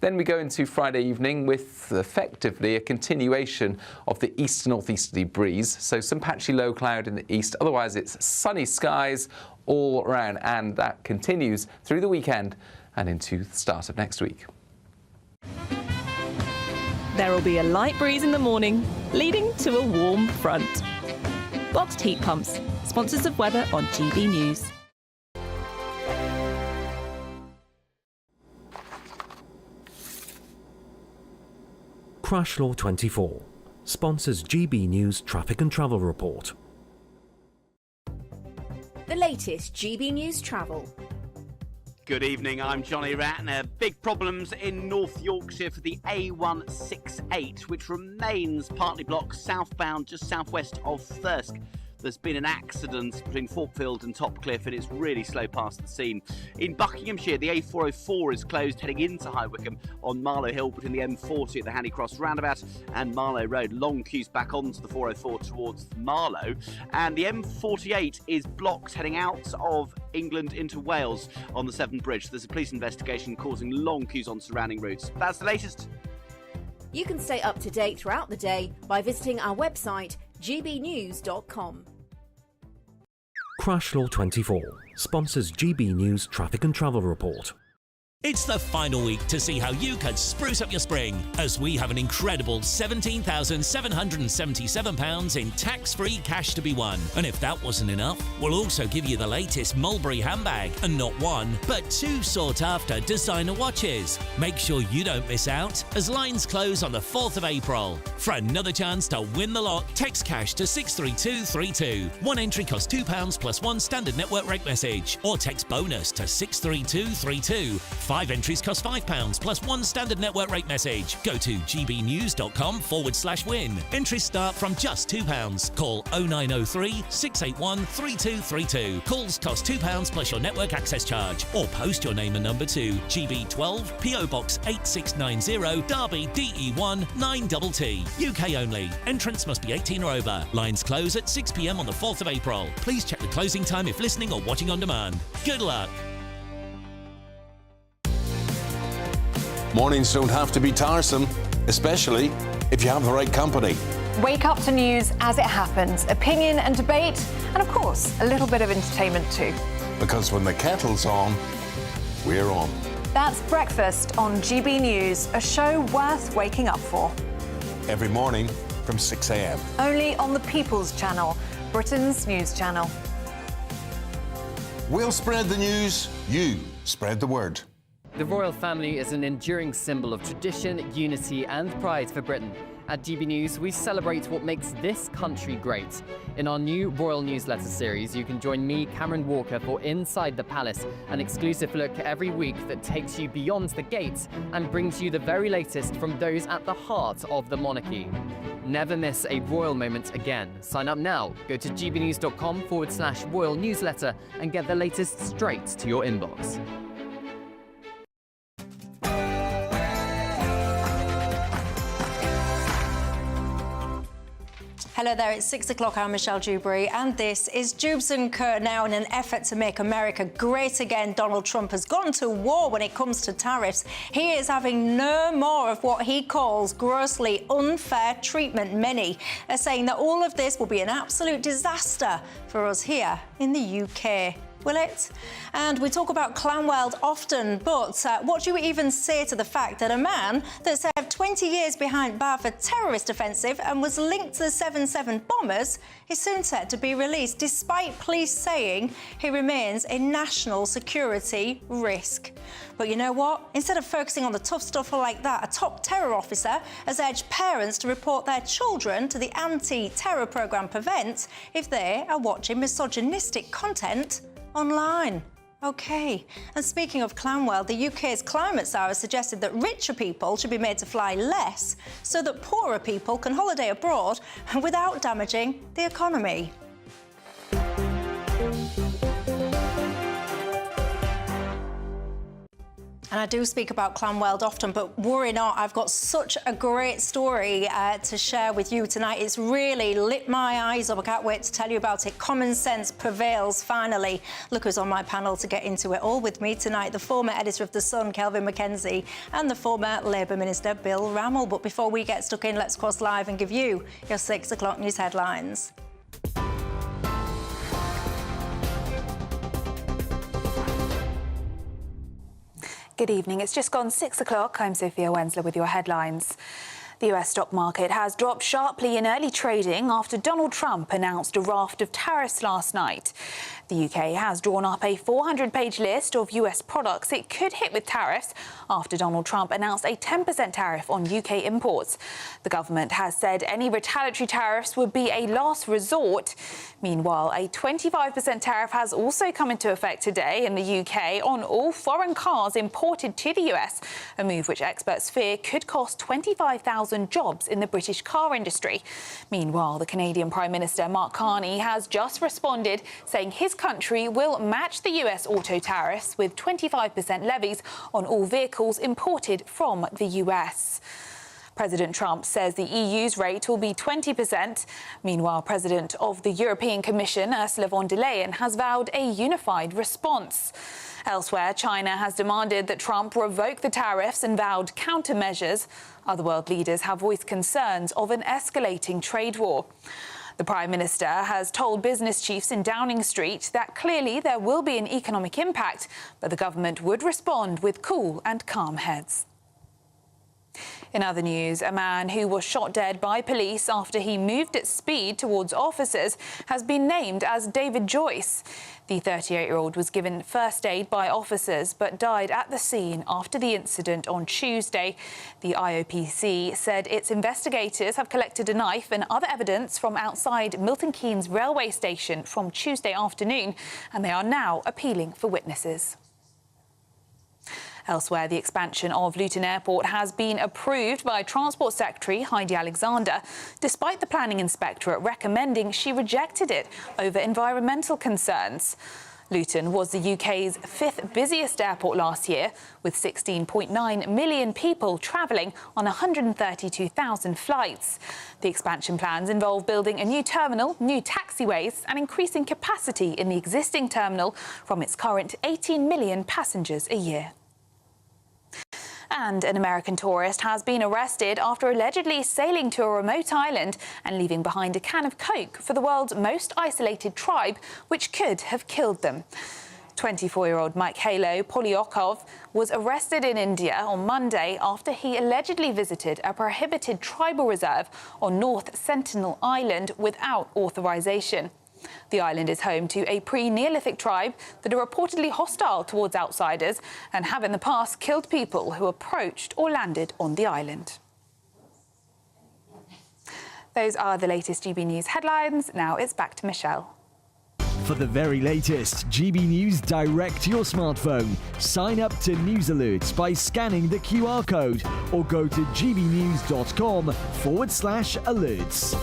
Then we go into Friday evening with effectively a continuation of the east-northeasterly breeze. So some patchy low cloud in the east. Otherwise, it's sunny skies all around, and that continues through the weekend and into the start of next week. There will be a light breeze in the morning, leading to a warm front. Boxed heat pumps, sponsors of weather on GB News. Crash Law 24 sponsors GB News Traffic and Travel Report. The latest GB News travel. Good evening, I'm Johnny Ratner. Big problems in North Yorkshire for the A168, which remains partly blocked southbound just southwest of Thirsk. There's been an accident between Falkfield and Topcliffe, and it's really slow past the scene. In Buckinghamshire, the A404 is closed heading into High Wycombe on Marlow Hill between the M40 at the Hanny Cross roundabout and Marlow Road. Long queues back onto the 404 towards Marlow. And the M48 is blocked heading out of England into Wales on the Severn Bridge. There's a police investigation causing long queues on surrounding routes. That's the latest. You can stay up to date throughout the day by visiting our website, gbnews.com. Crash Law 24 sponsors GB News Traffic and Travel Report. It's the final week to see how you can spruce up your spring, as we have an incredible £17,777 in tax-free cash to be won. And if that wasn't enough, we'll also give you the latest Mulberry handbag, and not one, but two sought-after designer watches. Make sure you don't miss out, as lines close on the 4th of April. For another chance to win the lot, text cash to 63232. One entry costs £2 plus one standard network rate message, or text bonus to 63232. 5 entries cost £5 plus one standard network rate message. Go to gbnews.com/win. Entries start from just £2. Call 0903 681 3232. Calls cost £2 plus your network access charge. Or post your name and number to GB12 PO Box 8690 Derby DE1 9TT. UK only. Entrance must be 18 or over. Lines close at 6 p.m. on the 4th of April. Please check the closing time if listening or watching on demand. Good luck. Mornings don't have to be tiresome, especially if you have the right company. Wake up to news as it happens, opinion and debate, and of course, a little bit of entertainment too. Because when the kettle's on, we're on. That's Breakfast on GB News, a show worth waking up for. Every morning from 6 a.m. Only on the People's Channel, Britain's news channel. We'll spread the news, you spread the word. The royal family is an enduring symbol of tradition, unity and pride for Britain. At GB News, we celebrate what makes this country great. In our new Royal Newsletter series, you can join me, Cameron Walker, for Inside the Palace, an exclusive look every week that takes you beyond the gates and brings you the very latest from those at the heart of the monarchy. Never miss a royal moment again. Sign up now. Go to gbnews.com/royal newsletter and get the latest straight to your inbox. Hello there, it's 6 o'clock. I'm Michelle Dewberry, and this is Dewbs and Kerr. Now, in an effort to make America great again, Donald Trump has gone to war when it comes to tariffs. He is having no more of what he calls grossly unfair treatment. Many are saying that all of this will be an absolute disaster for us here in the UK. Will it? And we talk about Clanweld often, but what do you even say to the fact that a man that served 20 years behind bar for terrorist offensive and was linked to the 7/7 bombers is soon set to be released, despite police saying he remains a national security risk? But you know what? Instead of focusing on the tough stuff like that, a top terror officer has urged parents to report their children to the anti-terror programme Prevent if they are watching misogynistic content online. OK. And speaking of Clanwell, the UK's climate czar has suggested that richer people should be made to fly less so that poorer people can holiday abroad without damaging the economy. And I do speak about Clanweld often, but worry not, I've got such a great story to share with you tonight. It's really lit my eyes up. I can't wait to tell you about it. Common sense prevails, finally. Look who's on my panel to get into it all with me tonight. The former editor of The Sun, Kelvin McKenzie, and the former Labour Minister, Bill Rammell. But before we get stuck in, let's cross live and give you your 6 o'clock news headlines. Good evening. It's just gone 6 o'clock. I'm Sophia Wensler with your headlines. The US stock market has dropped sharply in early trading after Donald Trump announced a raft of tariffs last night. The UK has drawn up a 400-page list of US products it could hit with tariffs after Donald Trump announced a 10% tariff on UK imports. The government has said any retaliatory tariffs would be a last resort. Meanwhile, a 25% tariff has also come into effect today in the UK on all foreign cars imported to the US, a move which experts fear could cost 25,000 jobs in the British car industry. Meanwhile, the Canadian Prime Minister Mark Carney has just responded, saying his country will match the US auto tariffs with 25% levies on all vehicles imported from the US. President Trump says the EU's rate will be 20%. Meanwhile, President of the European Commission, Ursula von der Leyen, has vowed a unified response. Elsewhere, China has demanded that Trump revoke the tariffs and vowed countermeasures. Other world leaders have voiced concerns of an escalating trade war. The Prime Minister has told business chiefs in Downing Street that clearly there will be an economic impact, but the government would respond with cool and calm heads. In other news, a man who was shot dead by police after he moved at speed towards officers has been named as David Joyce. The 38-year-old was given first aid by officers but died at the scene after the incident on Tuesday. The IOPC said its investigators have collected a knife and other evidence from outside Milton Keynes railway station from Tuesday afternoon, and they are now appealing for witnesses. Elsewhere, the expansion of Luton Airport has been approved by Transport Secretary Heidi Alexander, despite the Planning Inspectorate recommending she rejected it over environmental concerns. Luton was the UK's 5th busiest airport last year, with 16.9 million people travelling on 132,000 flights. The expansion plans involve building a new terminal, new taxiways and increasing capacity in the existing terminal from its current 18 million passengers a year. And an American tourist has been arrested after allegedly sailing to a remote island and leaving behind a can of Coke for the world's most isolated tribe, which could have killed them. 24-year-old Mikhailo Polyakov was arrested in India on Monday after he allegedly visited a prohibited tribal reserve on North Sentinel Island without authorization. The island is home to a pre-Neolithic tribe that are reportedly hostile towards outsiders and have in the past killed people who approached or landed on the island. Those are the latest GB News headlines. Now it's back to Michelle. For the very latest GB News direct to your smartphone, sign up to News Alerts by scanning the QR code or go to gbnews.com/alerts.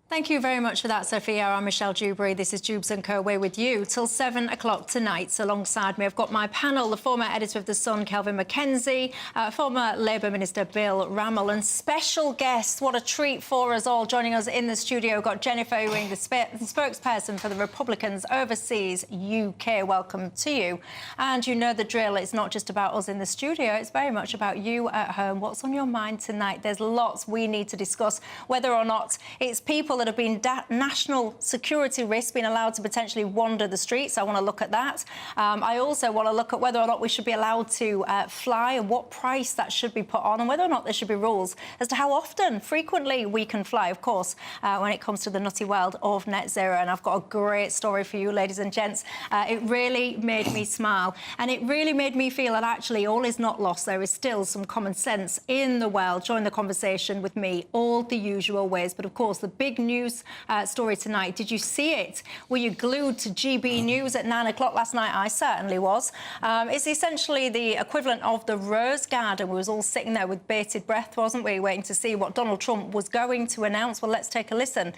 Thank you very much for that, Sophia. I'm Michelle Dewberry. This is Dewbs & Co. We're with you till 7 o'clock tonight. So alongside me, I've got my panel, the former editor of The Sun, Kelvin McKenzie, former Labour Minister Bill Rammell, and special guest, what a treat for us all, joining us in the studio. We've got Jennifer Ewing, the spokesperson for the Republicans Overseas UK. Welcome to you. And you know the drill. It's not just about us in the studio. It's very much about you at home. What's on your mind tonight? There's lots we need to discuss, whether or not it's people that have been national security risks being allowed to potentially wander the streets. I want to look at that. I also want to look at whether or not we should be allowed to fly and what price that should be put on, and whether or not there should be rules as to how often, frequently we can fly, of course, when it comes to the nutty world of net zero. And I've got a great story for you, ladies and gents. It really made me smile, and it really made me feel that actually all is not lost. There is still some common sense in the world. Join the conversation with me all the usual ways. But of course, the big news news story tonight. Did you see it? Were you glued to GB News at 9 o'clock last night? I certainly was. It's essentially the equivalent of the Rose Garden. We was all sitting there with bated breath, wasn't we, waiting to see what Donald Trump was going to announce. Well, let's take a listen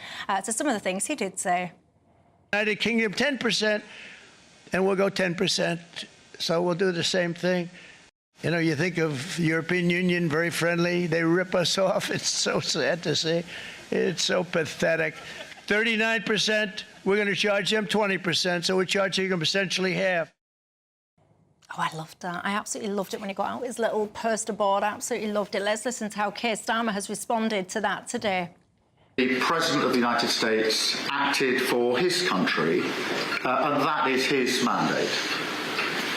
to some of the things he did say. United Kingdom 10%, and we'll go 10%. So we'll do the same thing. You know, you think of the European Union, very friendly. They rip us off. It's so sad to see. It's so pathetic. 39%, we're going to charge them 20%, so we're charging them essentially half. Oh, I loved that. I absolutely loved it when he got out his little poster board. Absolutely loved it. Let's listen to how Keir Starmer has responded to that today. The President of the United States acted for his country, and that is his mandate.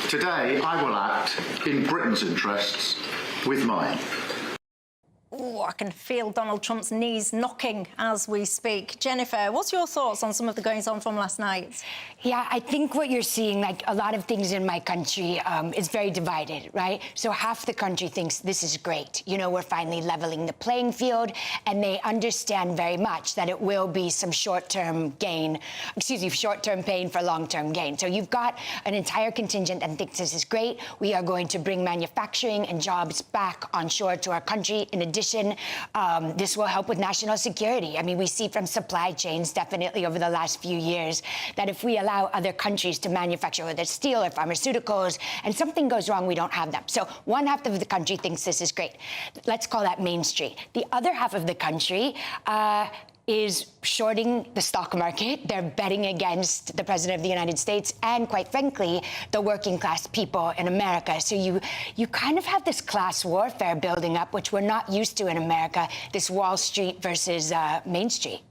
Today, I will act in Britain's interests with mine. Oh, I can feel Donald Trump's knees knocking as we speak. Jennifer, what's your thoughts on some of the goings-on from last night? Yeah, I think what you're seeing, like a lot of things in my country, is very divided, right? So half the country thinks this is great. You know, we're finally leveling the playing field, and they understand very much that it will be some short-term pain for long-term gain. So you've got an entire contingent that thinks this is great. We are going to bring manufacturing and jobs back onshore to our country. In addition, this will help with national security. I mean, we see from supply chains, definitely over the last few years, that if we allow other countries to manufacture, whether it's steel or pharmaceuticals, and something goes wrong, we don't have them. So one half of the country thinks this is great. Let's call that Main Street. The other half of the country is shorting the stock market. They're betting against the President of the United States and, quite frankly, the working class people in America. So you kind of have this class warfare building up, which we're not used to in America, this Wall Street versus Main Street.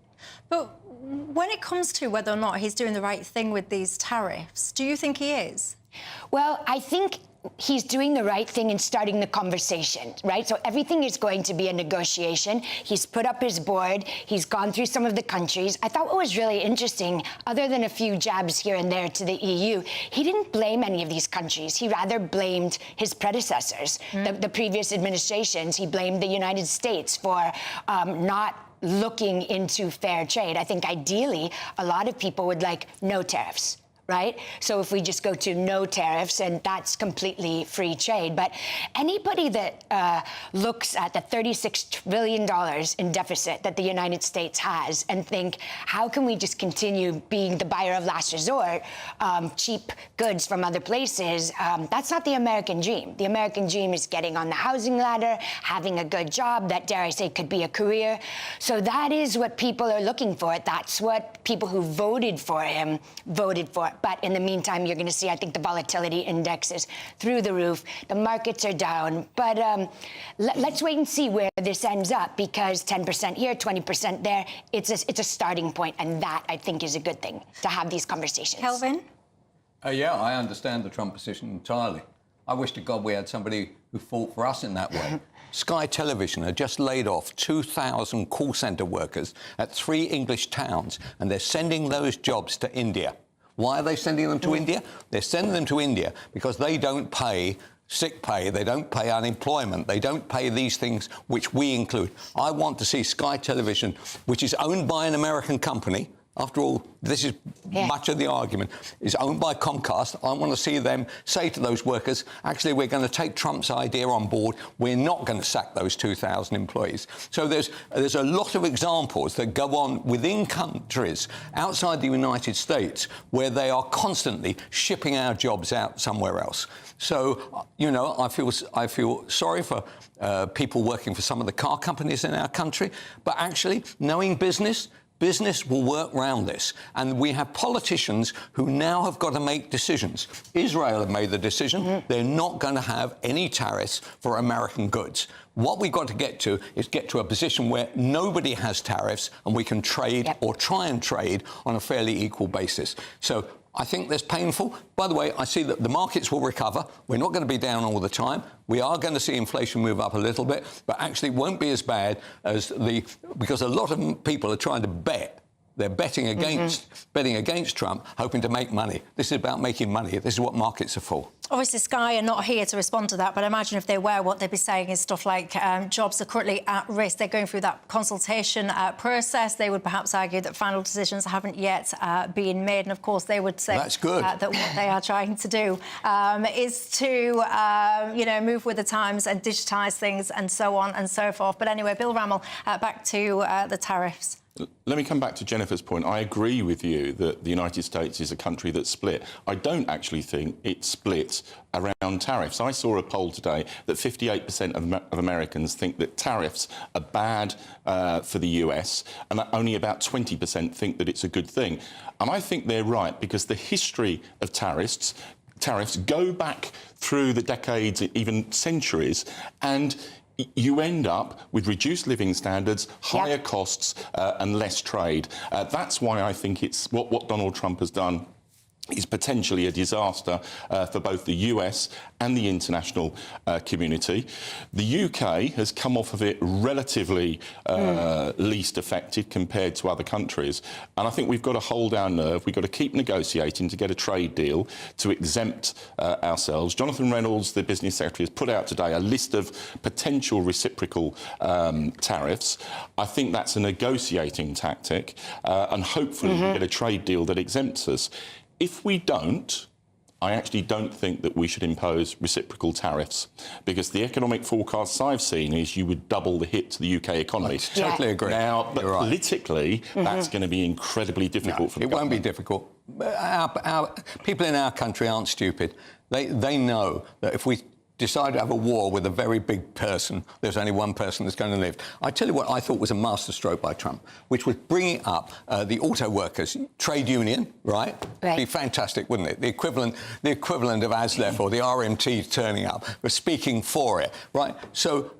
But when it comes to whether or not he's doing the right thing with these tariffs, do you think he is? Well, I think he's doing the right thing in starting the conversation, right? So everything is going to be a negotiation. He's put up his board. He's gone through some of the countries. I thought what was really interesting, other than a few jabs here and there to the EU, he didn't blame any of these countries. He rather blamed his predecessors, the previous administrations. He blamed the United States for not looking into fair trade. I think ideally, a lot of people would like no tariffs. Right? So if we just go to no tariffs, and that's completely free trade. But anybody that looks at the $36 trillion in deficit that the United States has and think, how can we just continue being the buyer of last resort, cheap goods from other places, that's not the American dream. The American dream is getting on the housing ladder, having a good job that, dare I say, could be a career. So that is what people are looking for. That's what people who voted for him voted for. But in the meantime, you're going to see, I think, the volatility index is through the roof. The markets are down. But let's wait and see where this ends up, because 10% here, 20% there, it's a starting point, and that, I think, is a good thing, to have these conversations. Kelvin? Yeah, I understand the Trump position entirely. I wish to God we had somebody who fought for us in that way. Sky Television had just laid off 2,000 call centre workers at 3 English towns, and they're sending those jobs to India. Why are they sending them to India? They're sending them to India because they don't pay sick pay, they don't pay unemployment, they don't pay these things which we include. I want to see Sky Television, which is owned by an American company. After all, this is much of the argument, is owned by Comcast. I want to see them say to those workers, actually, we're going to take Trump's idea on board. We're not going to sack those 2,000 employees. So there's a lot of examples that go on within countries outside the United States where they are constantly shipping our jobs out somewhere else. So, you know, I feel sorry for people working for some of the car companies in our country, but actually, knowing business will work around this. And we have politicians who now have got to make decisions. Israel have made the decision. They're not going to have any tariffs for American goods. What we've got to get to is get to a position where nobody has tariffs and we can trade or try and trade on a fairly equal basis. So I think that's painful. By the way, I see that the markets will recover. We're not going to be down all the time. We are going to see inflation move up a little bit, but actually it won't be as bad as because a lot of people are trying to bet They're betting against Trump, hoping to make money. This is about making money. This is what markets are for. Obviously, Sky are not here to respond to that, but I imagine if they were, what they'd be saying is stuff like jobs are currently at risk. They're going through that consultation process. They would perhaps argue that final decisions haven't yet been made. And, of course, they would say that's good. That what they are trying to do is to, move with the times and digitise things and so on and so forth. But anyway, Bill Rammell, back to the tariffs. Let me come back to Jennifer's point. I agree with you that the United States is a country that's split. I don't actually think it's split around tariffs. I saw a poll today that 58% of Americans think that tariffs are bad for the US, and that only about 20% think that it's a good thing. And I think they're right, because the history of tariffs go back through the decades, even centuries, and you end up with reduced living standards, higher costs and less trade. That's why I think it's what Donald Trump has done is potentially a disaster for both the US and the international community. The UK has come off of it relatively least affected compared to other countries. And I think we've got to hold our nerve. We've got to keep negotiating to get a trade deal to exempt ourselves. Jonathan Reynolds, the business secretary, has put out today a list of potential reciprocal tariffs. I think that's a negotiating tactic, and hopefully we get a trade deal that exempts us. If we don't, I actually don't think that we should impose reciprocal tariffs, because the economic forecasts I've seen is you would double the hit to the UK economy. I totally agree. Now, but politically, that's going to be incredibly difficult for the government. It won't be difficult. Our people in our country aren't stupid. They know that if we decide to have a war with a very big person, there's only one person that's going to live. I tell you what I thought was a masterstroke by Trump, which was bringing up the auto workers trade union, right? It'd be fantastic, wouldn't it? The equivalent of ASLEF or the RMT turning up, but speaking for it, right? So,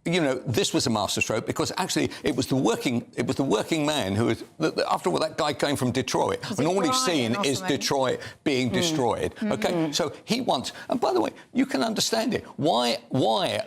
you know, this was a masterstroke, because actually it was the working man who was, after all, that guy came from Detroit, and all he's seen is Detroit being destroyed. Okay, so he wants, and by the way, you can understand it. Why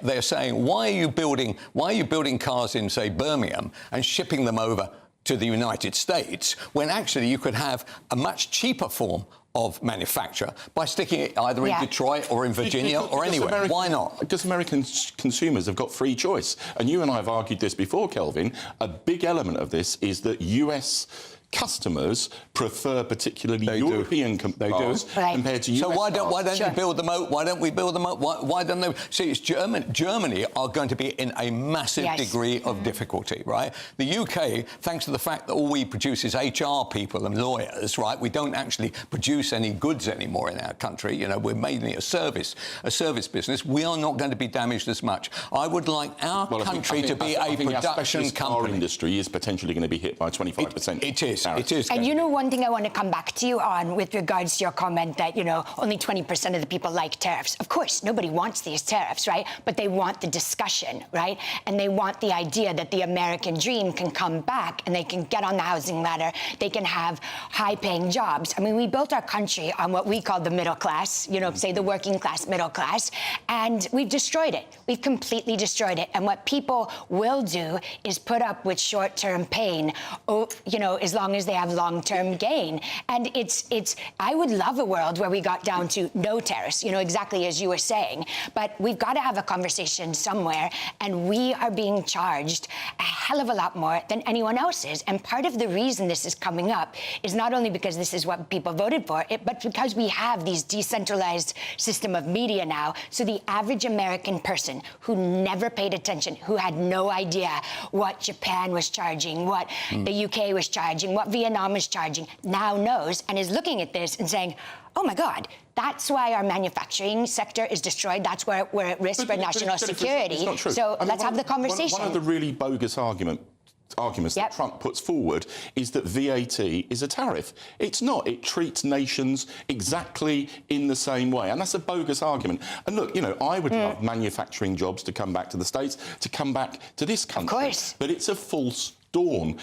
they're saying, why are you building cars in, say, Birmingham and shipping them over to the United States, when actually you could have a much cheaper form of manufacture by sticking it either in Detroit or in Virginia or anywhere? Why not? Because American consumers have got free choice. And you and I have argued this before, Kelvin. A big element of this is that US customers prefer particularly European cars compared to US. So why don't cars. you build them out? Why don't we build them up? Why don't they? See, it's Germany are going to be in a massive degree of difficulty, right? The UK, thanks to the fact that all we produce is HR people and lawyers, right? We don't actually produce any goods anymore in our country. You know, we're mainly a service business. We are not going to be damaged as much. I would like our country to be a production company. Our industry is potentially going to be hit by 25%. It is. It is. And you know, one thing I want to come back to you on with regards to your comment that, you know, only 20% of the people like tariffs. Of course, nobody wants these tariffs, right? But they want the discussion, right? And they want the idea that the American dream can come back and they can get on the housing ladder. They can have high-paying jobs. I mean, we built our country on what we call the middle class, you know, say the working class, middle class, and we've destroyed it. We've completely destroyed it. And what people will do is put up with short-term pain, you know, as long as they have long-term gain. And I would love a world where we got down to no tariffs, you know, exactly as you were saying. But we've got to have a conversation somewhere, and we are being charged a hell of a lot more than anyone else is. And part of the reason this is coming up is not only because this is what people voted for, but because we have these decentralized system of media now. So the average American person who never paid attention, who had no idea what Japan was charging, what the UK was charging, what Vietnam is charging, now knows and is looking at this and saying, oh my God, that's why our manufacturing sector is destroyed. That's where we're at risk for national security. It's not true. So let's have the conversation. One of the really bogus arguments that Trump puts forward is that VAT is a tariff. It's not. It treats nations exactly in the same way. And that's a bogus argument. And look, you know, I would love manufacturing jobs to come back to the States, to come back to this country. Of course. But it's a false dawn.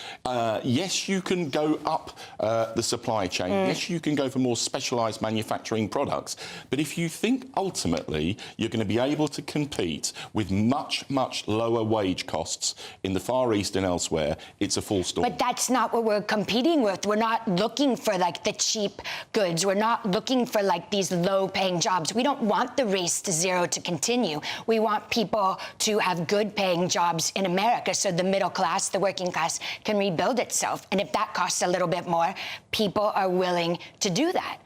Yes, you can go up the supply chain. Yes, you can go for more specialised manufacturing products. But if you think ultimately you're going to be able to compete with much, much lower wage costs in the Far East and elsewhere, it's a full stop. But that's not what we're competing with. We're not looking for, like, the cheap goods. We're not looking for, like, these low-paying jobs. We don't want the race to zero to continue. We want people to have good-paying jobs in America so the middle class, the working class, can rebuild itself. And if that costs a little bit more, people are willing to do that.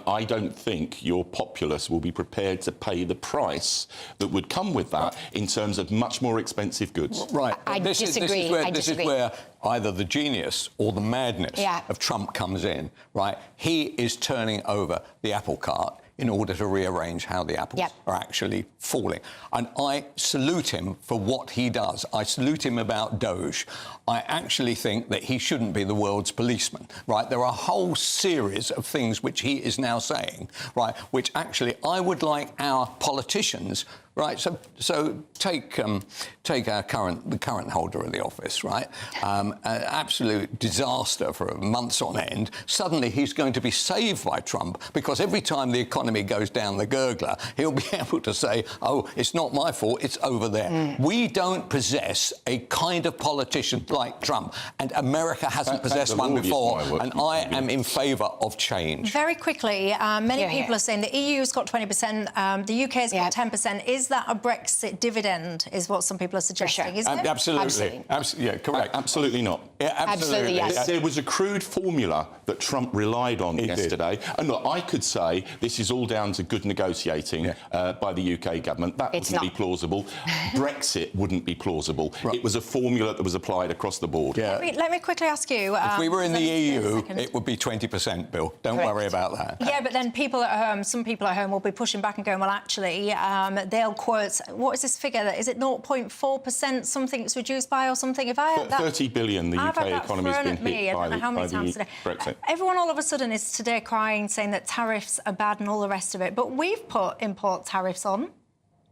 I don't think your populace will be prepared to pay the price that would come with that in terms of much more expensive goods. Right. I disagree. This is where either the genius or the madness of Trump comes in, right? He is turning over the apple cart in order to rearrange how the apples are actually falling. And I salute him for what he does. I salute him about Doge. I actually think that he shouldn't be the world's policeman, right? There are a whole series of things which he is now saying, right, which actually I would like our politicians, right? So take the current holder of the office, right? An absolute disaster for months on end. Suddenly he's going to be saved by Trump because every time the economy goes down the gurgler, he'll be able to say, oh, it's not my fault, it's over there. We don't possess a kind of politician like Trump, and America hasn't possessed one before, and I am in favour of change. Very quickly, many people are saying the EU's got 20%, the UK's got 10%. Is that a Brexit dividend, is what some people are suggesting, isn't it? Absolutely. Yeah, correct. Absolutely not. Yeah, absolutely. Yes. There was a crude formula that Trump relied on yesterday. And look, I could say this is all down to good negotiating by the UK government. That wouldn't be plausible. Brexit wouldn't be plausible. Right. It was a formula that was applied across the board. Yeah. Let me quickly ask you... if we were in the EU, it would be 20%, Bill. Don't worry about that. Yeah, but then people at home, some people at home will be pushing back and going, well, actually, they'll quote... What is this figure? Is it 0.4% something it's reduced by or something? If I had that... 30 billion the UK economy has been hit by the Brexit. Everyone all of a sudden is today crying, saying that tariffs are bad and all the rest of it. But we've put import tariffs on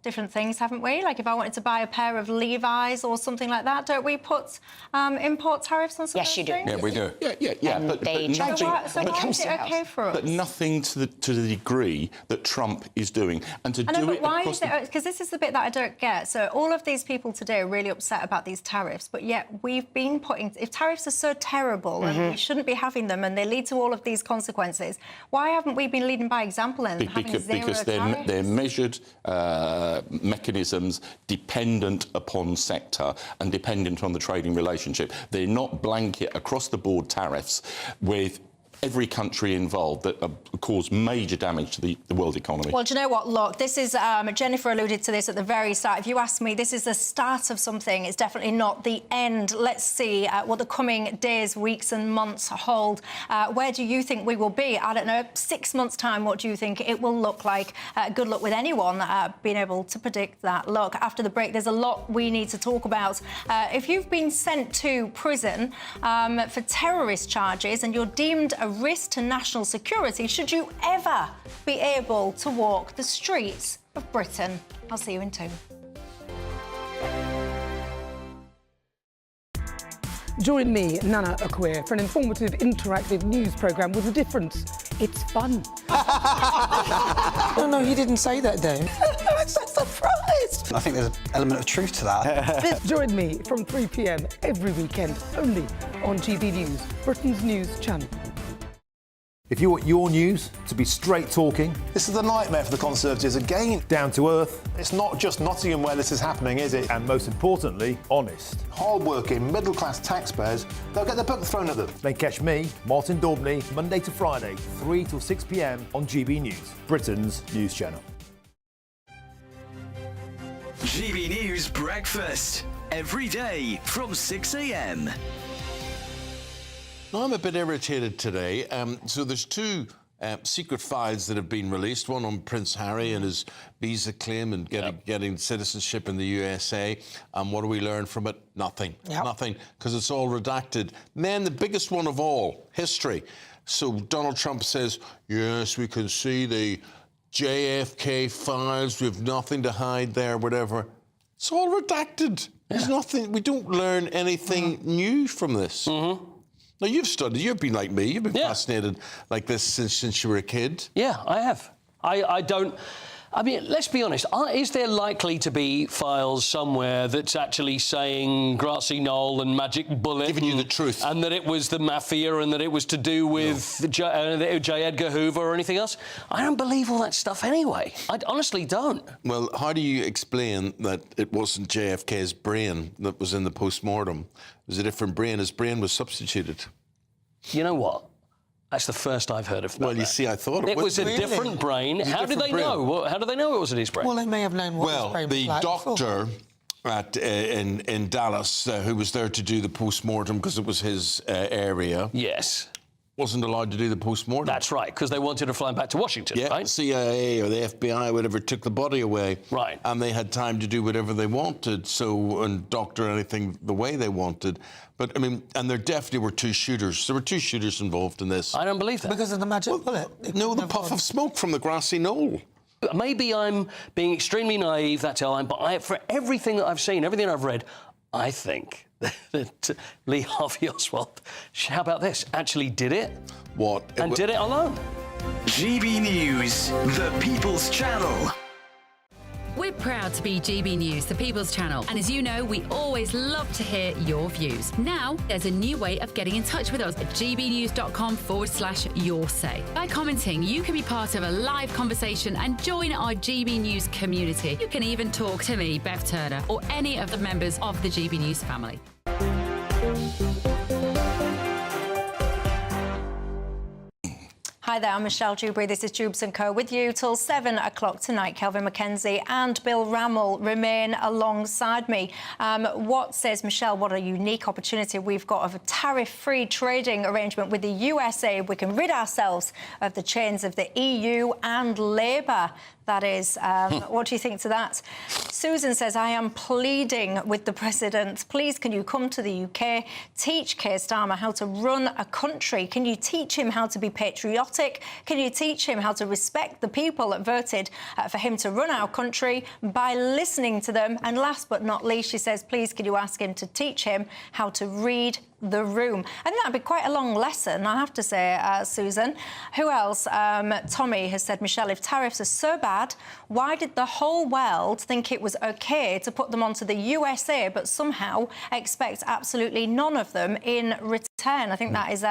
different things, haven't we? Like if I wanted to buy a pair of Levi's or something like that, don't we put import tariffs on some Yes, you do. Yeah, we do. Yeah. And they charge you so why is it OK for us? But nothing to the degree that Trump is doing. And to do it why across is it... Because this is the bit that I don't get. So all of these people today are really upset about these tariffs, but yet we've been putting... If tariffs are so terrible and we shouldn't be having them and they lead to all of these consequences, why haven't we been leading by example and having zero because tariffs? they're measured mechanisms dependent upon sector and dependent on the trading relationship. They're not blanket across-the-board tariffs with every country involved that cause major damage to the world economy. Well, do you know what? Look, this is... Jennifer alluded to this at the very start. If you ask me, this is the start of something. It's definitely not the end. Let's see what the coming days, weeks and months hold. Where do you think we will be? I don't know, 6 months' time, what do you think it will look like? Good luck with anyone being able to predict that. Look, after the break, there's a lot we need to talk about. If you've been sent to prison for terrorist charges and you're deemed a risk to national security, should you ever be able to walk the streets of Britain? I'll see you in 2. Join me, Nana Akua, for an informative, interactive news programme with a difference. It's fun. No, he didn't say that, Dave. I'm so surprised. I think there's an element of truth to that. Join me from 3 p.m. every weekend, only on GB News, Britain's news channel. If you want your news to be straight talking... This is a nightmare for the Conservatives again. Down to earth. It's not just Nottingham where this is happening, is it? And most importantly, honest. Hard-working, middle-class taxpayers, they'll get the book thrown at them. Then catch me, Martyn Dewbs, Monday to Friday, 3 till 6 p.m. on GB News, Britain's news channel. GB News Breakfast, every day from 6 a.m. Now, I'm a bit irritated today. So there's two secret files that have been released, one on Prince Harry and his visa claim and getting citizenship in the USA. And what do we learn from it? Nothing. Nothing, because it's all redacted. Then the biggest one of all, history. So Donald Trump says, yes, we can see the JFK files. We have nothing to hide there, whatever. It's all redacted. There's nothing. We don't learn anything new from this. Mm-hmm. Now you've been like me. You've been fascinated like this since you were a kid. Yeah, I have. I don't. I mean, let's be honest. Is there likely to be files somewhere that's actually saying Grassy Knoll and Magic Bullet, giving you the truth, and that it was the mafia and that it was to do with J. Edgar Hoover or anything else? I don't believe all that stuff anyway. I honestly don't. Well, how do you explain that it wasn't JFK's brain that was in the post-mortem? It was a different brain. His brain was substituted. You know what? That's the first I've heard of that. Well, you see, I thought it was a different brain. How did they know? How do they know it wasn't his brain? Well, they may have known what his brain was like. Well, the doctor in Dallas who was there to do the post-mortem because it was his area. Yes. Wasn't allowed to do the post-mortem. That's right, because they wanted to fly him back to Washington, right? CIA or the FBI, whatever, took the body away. Right. And they had time to do whatever they wanted, and doctor anything the way they wanted. But, I mean, and there definitely were two shooters. There were two shooters involved in this. I don't believe that. Because of the magic bullet? No, the puff of smoke from the grassy knoll. Maybe I'm being extremely naive, that's how for everything that I've seen, everything I've read, I think that Lee Harvey Oswald, how about this, actually did it. What? And did it alone. GB News, the People's Channel. We're proud to be GB News, the People's Channel. And as you know, we always love to hear your views. Now, there's a new way of getting in touch with us at gbnews.com/yoursay. By commenting, you can be part of a live conversation and join our GB News community. You can even talk to me, Bev Turner, or any of the members of the GB News family. Hi there, I'm Michelle Dewberry. This is Dewbs & Co. with you till 7 o'clock tonight. Kelvin McKenzie and Bill Rammell remain alongside me. What says Michelle, what a unique opportunity we've got of a tariff-free trading arrangement with the USA. We can rid ourselves of the chains of the EU and Labour. That is. What do you think to that? Susan says, I am pleading with the President. Please, can you come to the UK, teach Keir Starmer how to run a country? Can you teach him how to be patriotic? Can you teach him how to respect the people that voted for him to run our country by listening to them? And last but not least, she says, please, can you ask him to teach him how to read the room? I think that'd be quite a long lesson, I have to say, Susan. Who else? Tommy has said, Michelle, if tariffs are so bad, why did the whole world think it was OK to put them onto the USA but somehow expect absolutely none of them in return? I think that is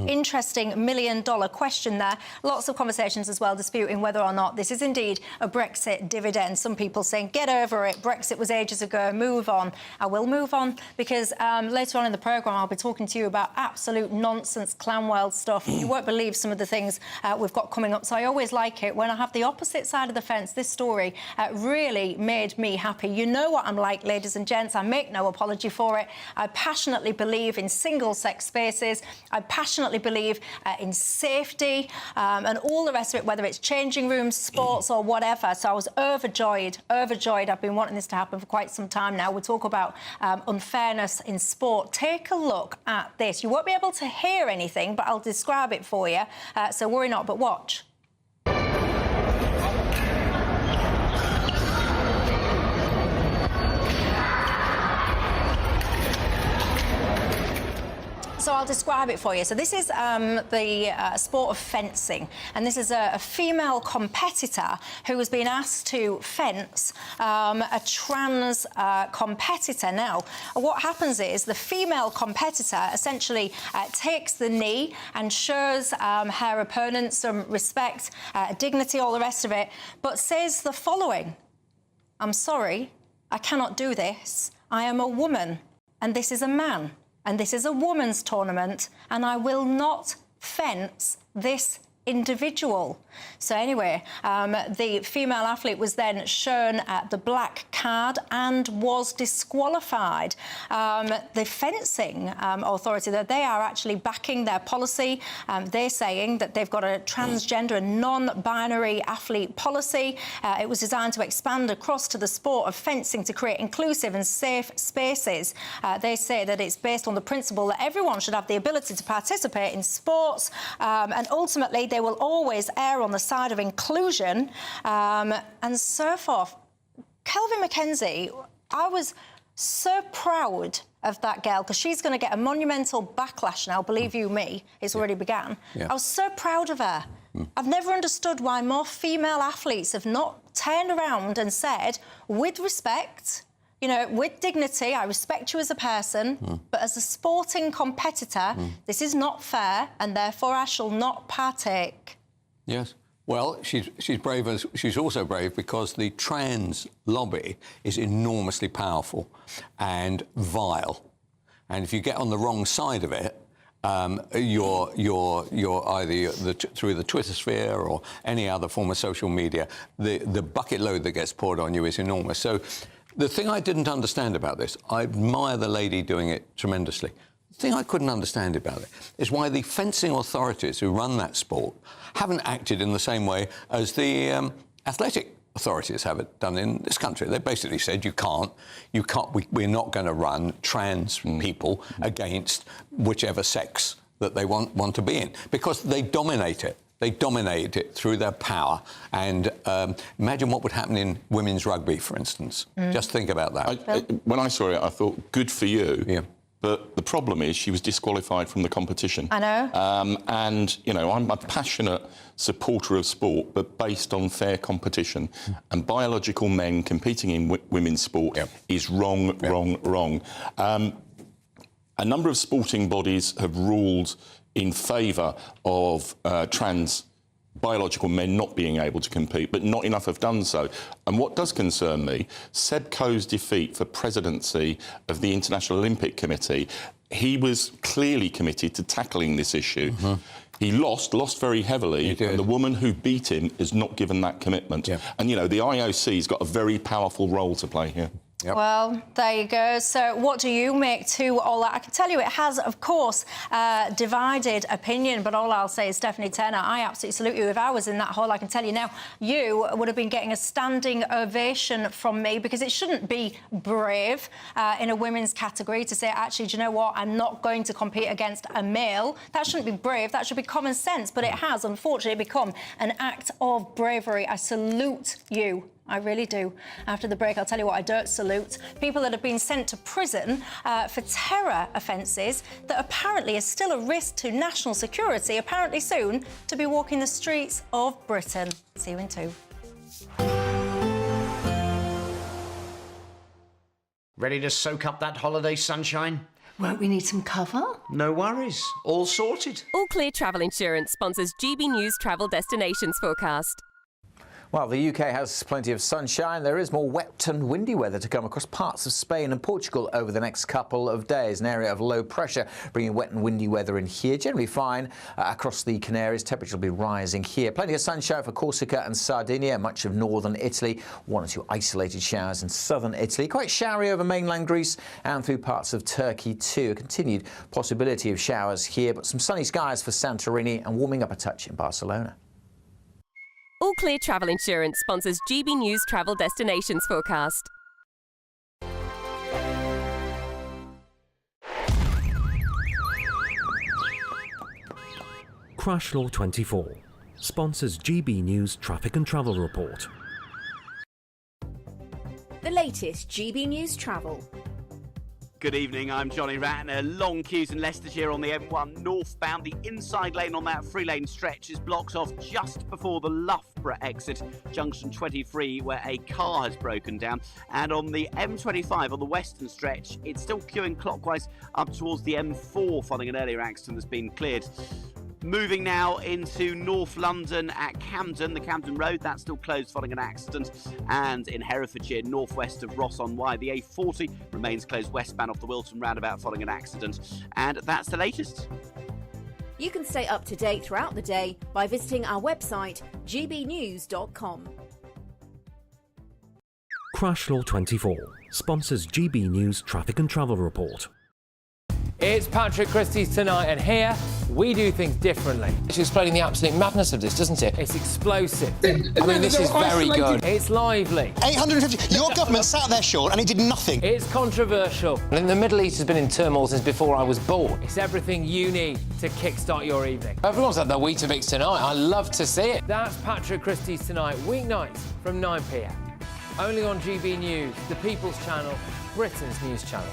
interesting $1 million question there. Lots of conversations as well disputing whether or not this is indeed a Brexit dividend. Some people saying, get over it, Brexit was ages ago, move on. I will move on because later on in the programme I'll be talking to you about absolute nonsense, clown world stuff. You won't believe some of the things we've got coming up. So I always like it when I have the opposite side of the fence. This story really made me happy. You know what I'm like, ladies and gents. I make no apology for it. I passionately believe in single-sex spaces. I passionately believe in safety and all the rest of it, whether it's changing rooms, sports or whatever. So I was overjoyed. I've been wanting this to happen for quite some time now. We talk about unfairness in sport. Take a look at this. You won't be able to hear anything, but I'll describe it for you. So worry not, but watch. So I'll describe it for you. So this is the sport of fencing, and this is a female competitor who has been asked to fence a trans competitor. Now, what happens is the female competitor essentially takes the knee and shows her opponent some respect, dignity, all the rest of it, but says the following: I'm sorry, I cannot do this. I am a woman, and this is a man. And this is a women's tournament, and I will not fence this individual. So anyway, the female athlete was then shown the black card and was disqualified. The fencing authority, they are actually backing their policy. They're saying that they've got a transgender and non-binary athlete policy. It was designed to expand across to the sport of fencing to create inclusive and safe spaces. They say that it's based on the principle that everyone should have the ability to participate in sports, and ultimately they will always err on the side of inclusion and so forth. Kelvin McKenzie, I was so proud of that girl, because she's going to get a monumental backlash now, believe you me, it's already began. I was so proud of her. I've never understood why more female athletes have not turned around and said, with respect, you know, with dignity, I respect you as a person, but as a sporting competitor, this is not fair, and therefore I shall not partake. Yes. Well, she's brave. She's also brave because the trans lobby is enormously powerful and vile, and if you get on the wrong side of it, you're either through the Twitter sphere or any other form of social media, the bucket load that gets poured on you is enormous. So the thing I didn't understand about this, I admire the lady doing it tremendously. The thing I couldn't understand about it is why the fencing authorities who run that sport haven't acted in the same way as the athletic authorities have it done in this country. They basically said we're not going to run trans people against whichever sex that they want to be in, because they dominate it. They dominate it through their power. And imagine what would happen in women's rugby, for instance. Just think about that. When I saw it, I thought, good for you. Yeah. But the problem is she was disqualified from the competition. I know. And, you know, I'm a passionate supporter of sport, but based on fair competition. And biological men competing in women's sport is wrong, wrong. A number of sporting bodies have ruled in favour of trans biological men not being able to compete, but not enough have done so. And what does concern me, Seb Coe's defeat for presidency of the International Olympic Committee, he was clearly committed to tackling this issue. He lost very heavily, and the woman who beat him is not given that commitment. And, you know, the IOC's got a very powerful role to play here. Well, there you go. So what do you make to all that? I can tell you it has, of course, divided opinion, but all I'll say is Stephanie Turner, I absolutely salute you. If I was in that hall, I can tell you now, you would have been getting a standing ovation from me, because it shouldn't be brave in a women's category to say, actually, do you know what, I'm not going to compete against a male. That shouldn't be brave, that should be common sense, but it has, unfortunately, become an act of bravery. I salute you. I really do. After the break, I'll tell you what I don't salute. People that have been sent to prison for terror offences that apparently is still a risk to national security, apparently soon to be walking the streets of Britain. See you in 2. Ready to soak up that holiday sunshine? Won't we need some cover? No worries. All sorted. All Clear Travel Insurance sponsors GB News Travel Destinations Forecast. Well, the UK has plenty of sunshine. There is more wet and windy weather to come across parts of Spain and Portugal over the next couple of days. An area of low pressure bringing wet and windy weather in here. Generally fine across the Canaries. Temperature will be rising here. Plenty of sunshine for Corsica and Sardinia, much of northern Italy. 1 or 2 isolated showers in southern Italy. Quite showery over mainland Greece and through parts of Turkey too. A continued possibility of showers here, but some sunny skies for Santorini and warming up a touch in Barcelona. All Clear Travel Insurance sponsors GB News Travel Destinations Forecast. Crash Law 24 sponsors GB News Traffic and Travel Report. The latest GB News Travel. Good evening, I'm Johnny Ratner. Long queues in Leicestershire on the M1 northbound. The inside lane on that 3-lane stretch is blocked off just before the Loughborough exit, junction 23, where a car has broken down. And on the M25 on the western stretch, it's still queuing clockwise up towards the M4 following an earlier accident that's been cleared. Moving now into North London at Camden, the Camden Road, that's still closed following an accident. And in Herefordshire, northwest of Ross-on-Wye, the A40 remains closed westbound off the Wilton roundabout following an accident. And that's the latest. You can stay up to date throughout the day by visiting our website, gbnews.com. Crash Law 24 sponsors GB News Traffic and Travel Report. It's Patrick Christys tonight, and here we do things differently. It's explaining the absolute madness of this, doesn't it? It's explosive. I mean, this is very good. It's lively. 850. Your government sat there, Sean, and it did nothing. It's controversial. And the Middle East has been in turmoil since before I was born. It's everything you need to kickstart your evening. Everyone's had their Weetabix tonight. I love to see it. That's Patrick Christys tonight, weeknights from 9 p.m. Only on GB News, the People's Channel, Britain's news channel.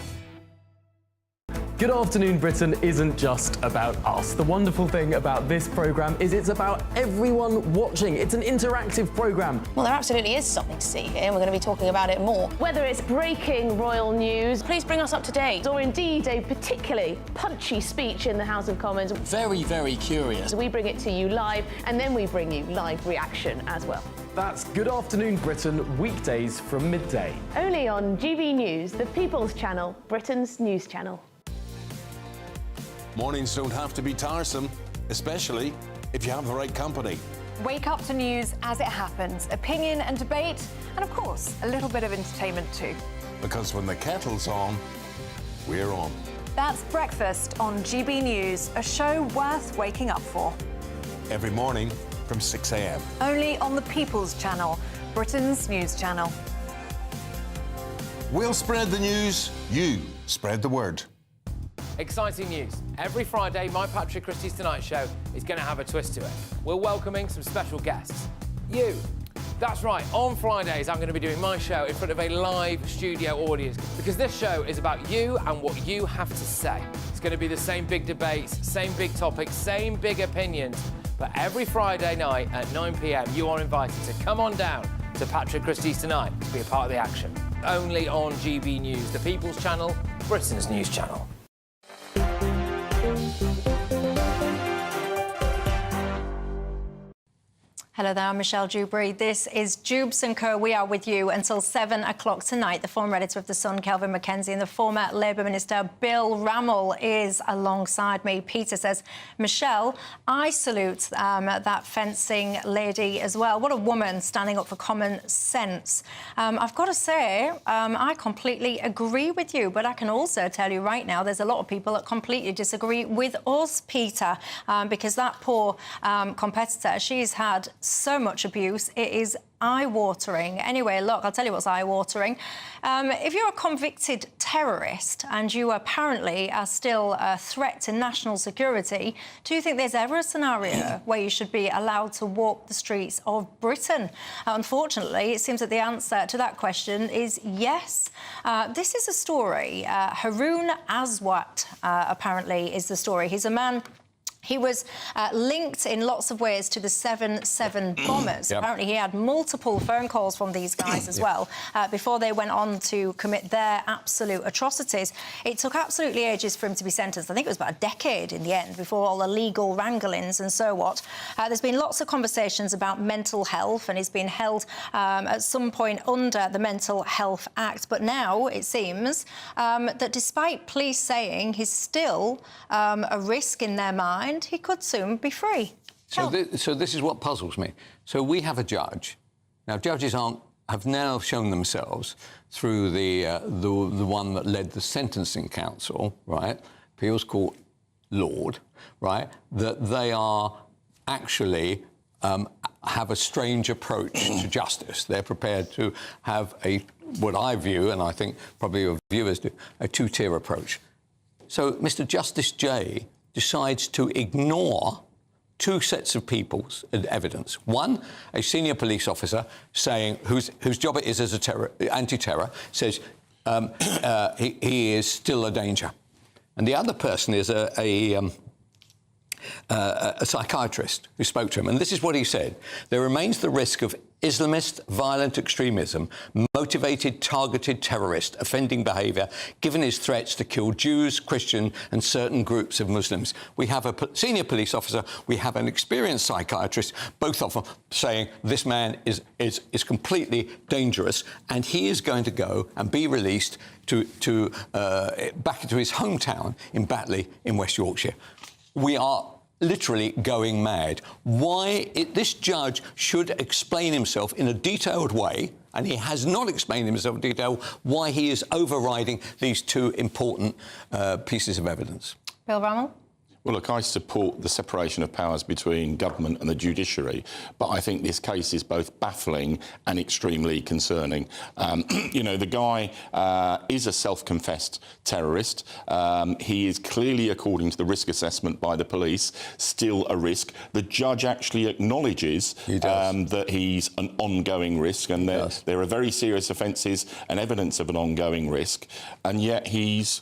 Good Afternoon Britain isn't just about us. The wonderful thing about this programme is it's about everyone watching. It's an interactive programme. Well, there absolutely is something to see here, and we're going to be talking about it more. Whether it's breaking royal news, Please bring us up to date. or indeed a particularly punchy speech in the House of Commons, Very, very curious. we bring it to you live, and then we bring you live reaction as well. That's Good Afternoon Britain, weekdays from midday. Only on GB News, the People's Channel, Britain's news channel. Mornings don't have to be tiresome, especially if you have the right company. Wake up to news as it happens, opinion and debate, and of course, a little bit of entertainment too. Because when the kettle's on, we're on. That's Breakfast on GB News, a show worth waking up for. Every morning from 6 a.m. Only on the People's Channel, Britain's news channel. We'll spread the news, you spread the word. Exciting news. Every Friday, my Patrick Christys Tonight Show is going to have a twist to it. We're welcoming some special guests. You. That's right, on Fridays I'm going to be doing my show in front of a live studio audience because this show is about you and what you have to say. It's going to be the same big debates, same big topics, same big opinions. But every Friday night at 9 p.m, you are invited to come on down to Patrick Christys Tonight to be a part of the action. Only on GB News, the People's Channel, Britain's news channel. Hello there, I'm Michelle Dewberry. This is Dewbs & Co. We are with you until 7 o'clock tonight. The former editor of The Sun, Kelvin Mackenzie, and the former Labour Minister, Bill Rammell, is alongside me. Peter says, Michelle, I salute that fencing lady as well. What a woman standing up for common sense. I've got to say, I completely agree with you, but I can also tell you right now there's a lot of people that completely disagree with us, Peter, because that poor competitor, she's had so much abuse. It is eye-watering. Anyway, look, I'll tell you what's eye-watering. If you're a convicted terrorist and you apparently are still a threat to national security, do you think there's ever a scenario where you should be allowed to walk the streets of Britain? Unfortunately, it seems that the answer to that question is yes. This is a story. Haroon Aswat, apparently, is the story. He's a man. He was linked in lots of ways to the 7/7 bombers. Yep. Apparently, he had multiple phone calls from these guys as well before they went on to commit their absolute atrocities. It took absolutely ages for him to be sentenced. I think it was about a decade in the end before all the legal wranglings and so what. There's been lots of conversations about mental health, and he's been held at some point under the Mental Health Act. But now it seems that despite police saying he's still a risk in their mind, he could soon be free. So this is what puzzles me. So we have a judge. Now, judges have now shown themselves through the one that led the Sentencing Council, right, Appeals Court Lord, right, that they are actually have a strange approach to justice. They're prepared to have what I view, and I think probably your viewers do, a two-tier approach. So Mr. Justice Jay decides to ignore two sets of people's evidence. One, a senior police officer saying whose job it is as anti-terror says he is still a danger, and the other person is a psychiatrist who spoke to him, and this is what he said: there remains the risk of Islamist violent extremism, motivated, targeted terrorist offending behaviour, given his threats to kill Jews, Christian and certain groups of Muslims. We have a senior police officer, we have an experienced psychiatrist, both of them saying this man is completely dangerous, and he is going to go and be released back to his hometown in Batley in West Yorkshire. We are literally going mad. This judge should explain himself in a detailed way, and he has not explained himself in detail why he is overriding these two important pieces of evidence. Bill Rammell? Well, look, I support the separation of powers between government and the judiciary, but I think this case is both baffling and extremely concerning. You know, the guy is a self-confessed terrorist. He is clearly, according to the risk assessment by the police, still a risk. The judge actually acknowledges that he's an ongoing risk, and there are very serious offences and evidence of an ongoing risk, and yet he's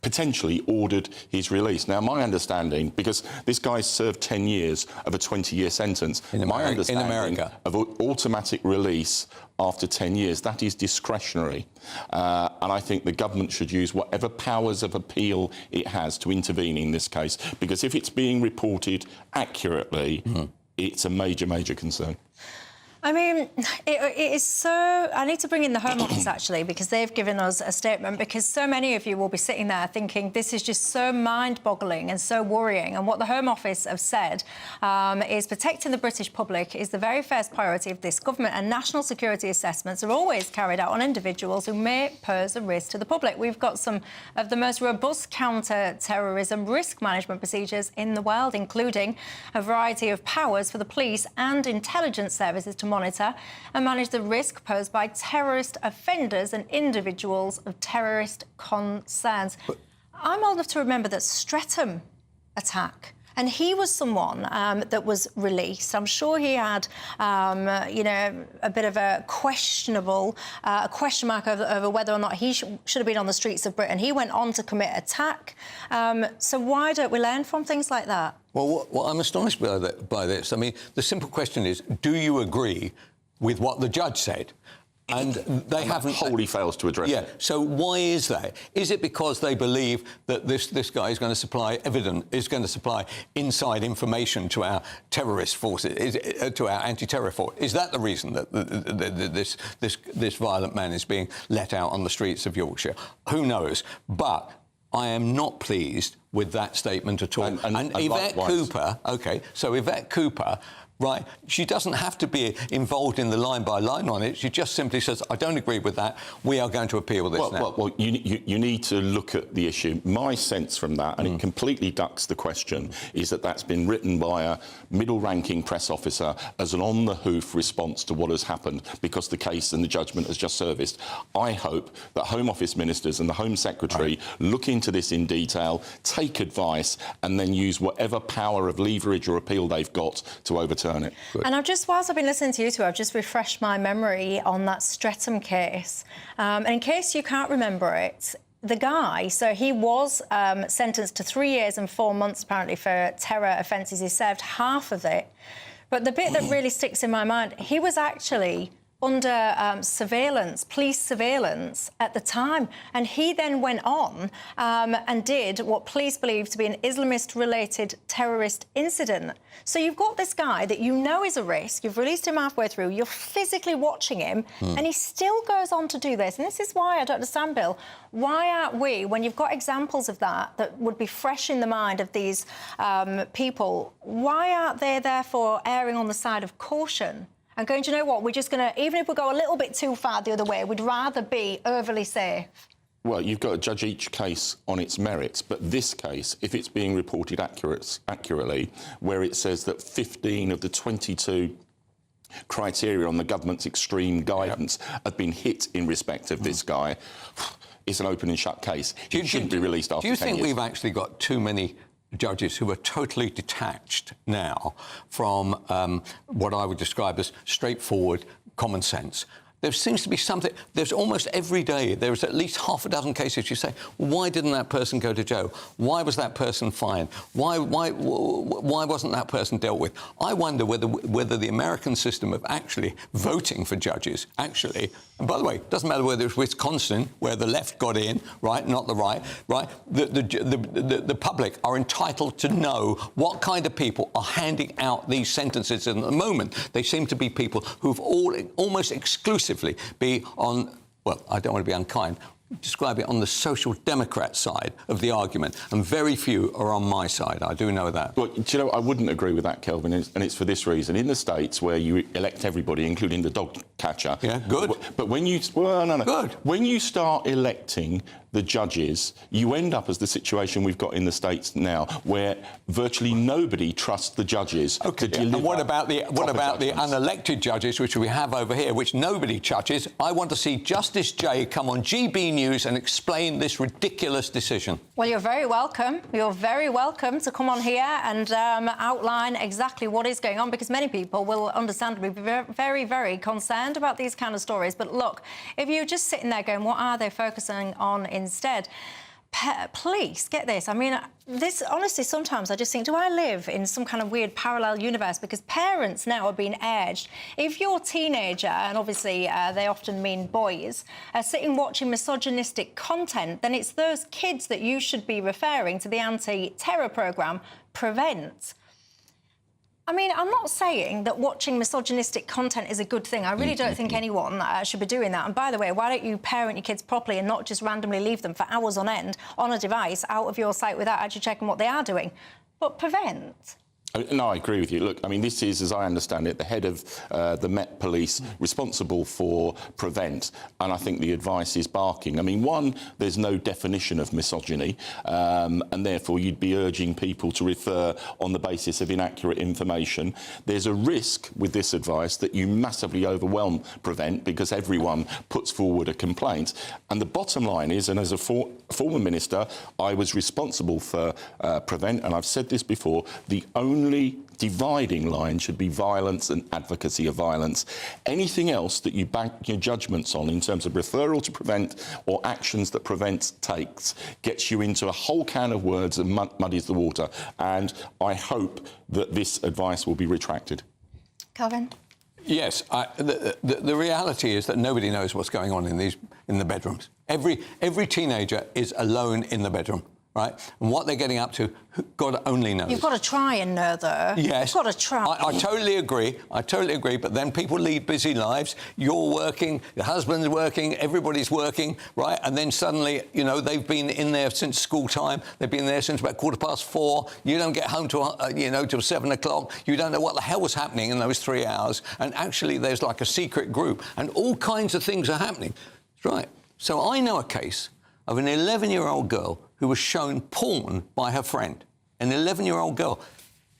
potentially ordered his release. Now, my understanding, because this guy served 10 years of a 20-year sentence, my understanding of automatic release after 10 years, that is discretionary. And I think the government should use whatever powers of appeal it has to intervene in this case, because if it's being reported accurately, it's a major, major concern. I mean, it is so... I need to bring in the Home Office, actually, because they've given us a statement, because so many of you will be sitting there thinking this is just so mind-boggling and so worrying. And what the Home Office have said is protecting the British public is the very first priority of this government, and national security assessments are always carried out on individuals who may pose a risk to the public. We've got some of the most robust counter-terrorism risk management procedures in the world, including a variety of powers for the police and intelligence services to monitor and manage the risk posed by terrorist offenders and individuals of terrorist concerns. I'm old enough to remember that Streatham attack, and he was someone that was released. I'm sure he had, you know, a bit of a questionable, a question mark over whether or not he should have been on the streets of Britain. He went on to commit attack. So why don't we learn from things like that? Well, I'm astonished by this. I mean, the simple question is, do you agree with what the judge said? And they haven't... wholly fails to address it. So why is that? Is it because they believe that this guy is going to supply inside information to our terrorist forces, to our anti-terror force? Is that the reason that this violent man is being let out on the streets of Yorkshire? Who knows? But I am not pleased with that statement at all. And Yvette Cooper, so Yvette Cooper, right, she doesn't have to be involved in the line-by-line on it. She just simply says, I don't agree with that. We are going to appeal this now. Well, you need to look at the issue. My sense from that, and it completely ducks the question, is that that's been written by a middle-ranking press officer as an on-the-hoof response to what has happened, because the case and the judgment has just serviced. I hope that Home Office ministers and the Home Secretary look into this in detail, take advice, and then use whatever power of leverage or appeal they've got to overturn it. And whilst I've been listening to you two, I've just refreshed my memory on that Streatham case. And in case you can't remember it, the guy, so he was sentenced to 3 years and 4 months, apparently, for terror offences. He served half of it. But the bit that really sticks in my mind, he was actually under surveillance, police surveillance at the time. And he then went on and did what police believe to be an Islamist-related terrorist incident. So you've got this guy that you know is a risk, you've released him halfway through, you're physically watching him, and he still goes on to do this. And this is why I don't understand, Bill, why aren't we, when you've got examples of that would be fresh in the mind of these people, why aren't they therefore erring on the side of caution? And going, do you know what, we're just going to, even if we go a little bit too far the other way, we'd rather be overly safe. Well, you've got to judge each case on its merits, but this case, if it's being reported accurately, where it says that 15 of the 22 criteria on the government's extreme guidance have been hit in respect of this guy, it's an open and shut case. It shouldn't be released after 10 years. Do you think we've actually got too many judges who are totally detached now from what I would describe as straightforward common sense? There seems to be something... There's almost every day, there's at least half a dozen cases you say, why didn't that person go to jail? Why was that person fined? Why wasn't that person dealt with? I wonder whether the American system of actually voting for judges, actually... And by the way, it doesn't matter whether it's Wisconsin, where the left got in, right, not the right, right? The public are entitled to know what kind of people are handing out these sentences. And at the moment, they seem to be people who've almost exclusively be on, well, I don't want to be unkind, describe it on the social democrat side of the argument, and very few are on my side. I do know that. Well, do you know, I wouldn't agree with that, Kelvin, and it's for this reason. In the States, where you elect everybody, including the dog catcher... Yeah, good. But when you... Well, no. Good. When you start electing the judges, you end up as the situation we've got in the States now, where virtually nobody trusts the judges to deliver. And what about the unelected judges, which we have over here, which nobody touches? I want to see Justice Jay come on GB News and explain this ridiculous decision. Well, you're very welcome. You're very welcome to come on here and outline exactly what is going on, because many people will understandably be very, very concerned about these kind of stories. But look, if you're just sitting there going, what are they focusing on instead? Police, get this. I mean, this, honestly, sometimes I just think, do I live in some kind of weird parallel universe? Because parents now are being urged. If your teenager, and obviously they often mean boys, are sitting watching misogynistic content, then it's those kids that you should be referring to the anti-terror programme, Prevent. I mean, I'm not saying that watching misogynistic content is a good thing. I really don't think anyone should be doing that. And by the way, why don't you parent your kids properly and not just randomly leave them for hours on end on a device out of your sight without actually checking what they are doing? But Prevent. No, I agree with you. Look, I mean, this is, as I understand it, the head of the Met Police responsible for Prevent, and I think the advice is barking. I mean, one, there's no definition of misogyny, and therefore you'd be urging people to refer on the basis of inaccurate information. There's a risk with this advice that you massively overwhelm Prevent because everyone puts forward a complaint. And the bottom line is, and as a former minister, I was responsible for Prevent, and I've said this before, the only dividing line should be violence and advocacy of violence. Anything else that you bank your judgments on in terms of referral to Prevent or actions that Prevent takes gets you into a whole can of words and muddies the water. And I hope that this advice will be retracted. Kelvin? Yes, the reality is that nobody knows what's going on in the bedrooms. Every teenager is alone in the bedroom. Right? And what they're getting up to, God only knows. You've got to try and know, though. Yes. You've got to try. I totally agree. I totally agree. But then people lead busy lives. You're working, your husband's working, everybody's working, right? And then suddenly, you know, they've been in there since school time. They've been there since about 4:15. You don't get home till, till 7 o'clock. You don't know what the hell was happening in those 3 hours. And actually, there's like a secret group. And all kinds of things are happening. Right. So I know a case of an 11-year-old girl who was shown porn by her friend. An 11-year-old girl.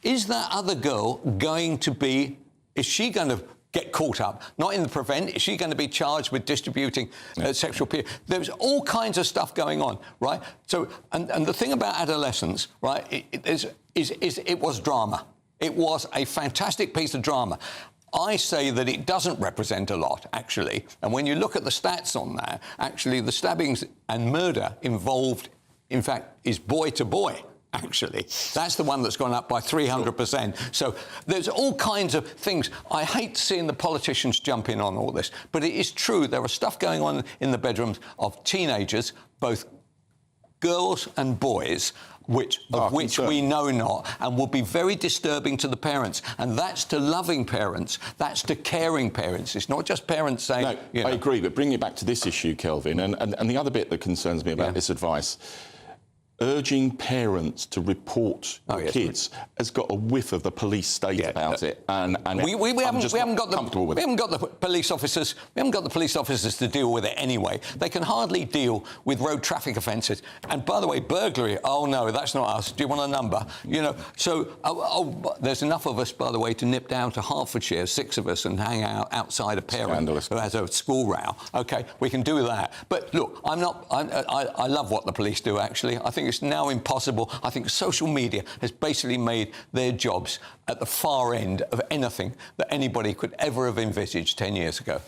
Is that other girl going to be... Is she going to get caught up? Not in the Prevent. Is she going to be charged with distributing sexual appeal? There's all kinds of stuff going on, right? So, and the thing about adolescence, right, it was drama. It was a fantastic piece of drama. I say that it doesn't represent a lot, actually. And when you look at the stats on that, actually, the stabbings and murder involved, in fact, is boy to boy, actually. That's the one that's gone up by 300%. So there's all kinds of things. I hate seeing the politicians jump in on all this, but it is true. There are stuff going on in the bedrooms of teenagers, both girls and boys, which we know not, and will be very disturbing to the parents. And that's to loving parents. That's to caring parents. It's not just parents saying... No, I agree, but bring it back to this issue, Kelvin, and the other bit that concerns me about this advice, urging parents to report kids has got a whiff of the police state about it, and we haven't got the police officers. We haven't got the police officers to deal with it anyway. They can hardly deal with road traffic offences. And by the way, burglary. Oh no, that's not us. Do you want a number? You know. So there's enough of us, by the way, to nip down to Hertfordshire, 6 of us, and hang out outside a parent who has a school row. OK, we can do that. But look, I love what the police do. Actually, I think it's now impossible. I think social media has basically made their jobs at the far end of anything that anybody could ever have envisaged 10 years ago.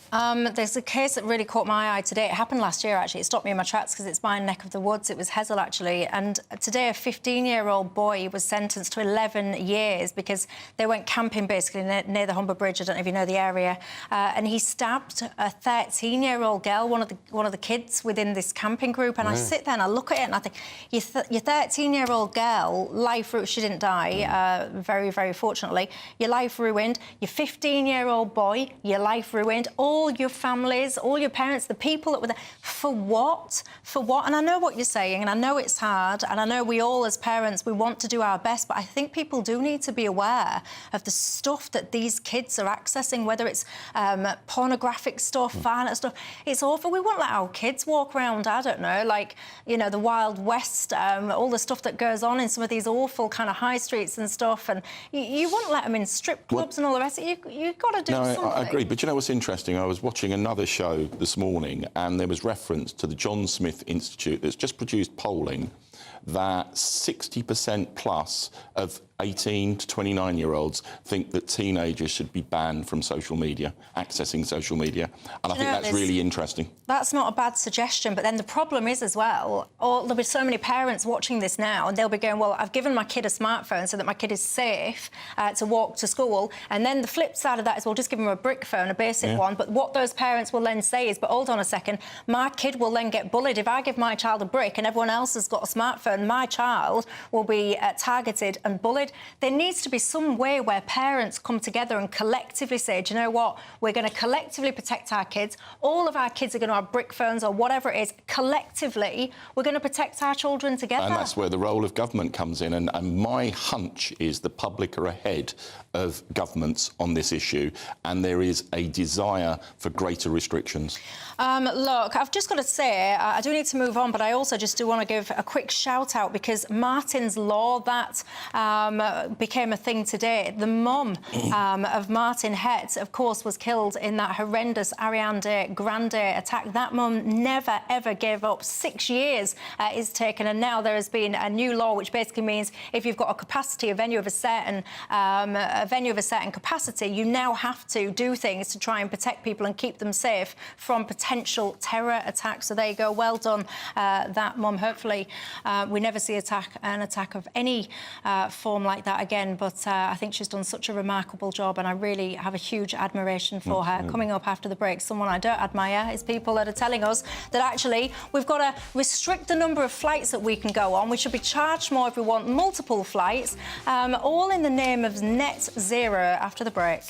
There's a case that really caught my eye today. It happened last year, actually. It stopped me in my tracks because it's my neck of the woods. It was Hessel, actually. And today, a 15-year-old boy was sentenced to 11 years because they went camping, basically, near the Humber Bridge. I don't know if you know the area. And he stabbed a 13-year-old girl, one of the kids within this camping group. And I sit there and I look at it and I think, you your 13-year-old girl, she didn't die, very, very fortunately. Your life ruined. Your 15-year-old boy, your life ruined. All your families, all your parents, the people that were there. For what? For what? And I know what you're saying, and I know it's hard, and I know we all, as parents, we want to do our best, but I think people do need to be aware of the stuff that these kids are accessing, whether it's pornographic stuff, violent stuff. It's awful. We won't let our kids walk around, I don't know, like, you know, the Wild West, all the stuff that goes on in some of these awful kind of high streets and stuff, and you won't let them in strip clubs and all the rest. You've got to do something. I agree, but you know what's interesting? I was watching another show this morning, and there was reference to the John Smith Institute that's just produced polling that 60% plus of 18 to 29-year-olds think that teenagers should be banned from social media, accessing social media. And I think that's really interesting. That's not a bad suggestion, but then the problem is as well, there'll be so many parents watching this now, and they'll be going, well, I've given my kid a smartphone so that my kid is safe to walk to school, and then the flip side of that is, well, just give them a brick phone, a basic one, but what those parents will then say is, but hold on a second, my kid will then get bullied. If I give my child a brick and everyone else has got a smartphone, my child will be targeted and bullied. There needs to be some way where parents come together and collectively say, do you know what, we're going to collectively protect our kids. All of our kids are going to have brick phones or whatever it is. Collectively, we're going to protect our children together. And that's where the role of government comes in. And my hunch is the public are ahead of governments on this issue, and there is a desire for greater restrictions. Look, I've just got to say, I do need to move on, but I also just do want to give a quick shout-out because Martyn's law, that became a thing today. The mum of Martyn Het, of course, was killed in that horrendous Ariane Grande attack. That mum never, ever gave up. 6 years is taken, and now there has been a new law which basically means if you've got a capacity, a venue of a certain capacity, you now have to do things to try and protect people and keep them safe from potential terror attacks. So there you go. Well done, that mum. Hopefully, we never see an attack of any form like that again. But I think she's done such a remarkable job, and I really have a huge admiration for her. Coming up after the break, someone I don't admire is people that are telling us that actually we've got to restrict the number of flights that we can go on. We should be charged more if we want multiple flights, all in the name of net zero. After the break.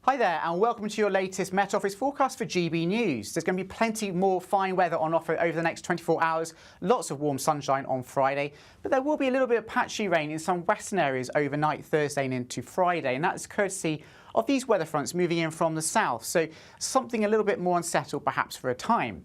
Hi there, and welcome to your latest Met Office forecast for GB News. There's going to be plenty more fine weather on offer over the next 24 hours. Lots of warm sunshine on Friday, but there will be a little bit of patchy rain in some western areas overnight Thursday and into Friday, and that's courtesy of these weather fronts moving in from the south, so something a little bit more unsettled perhaps for a time.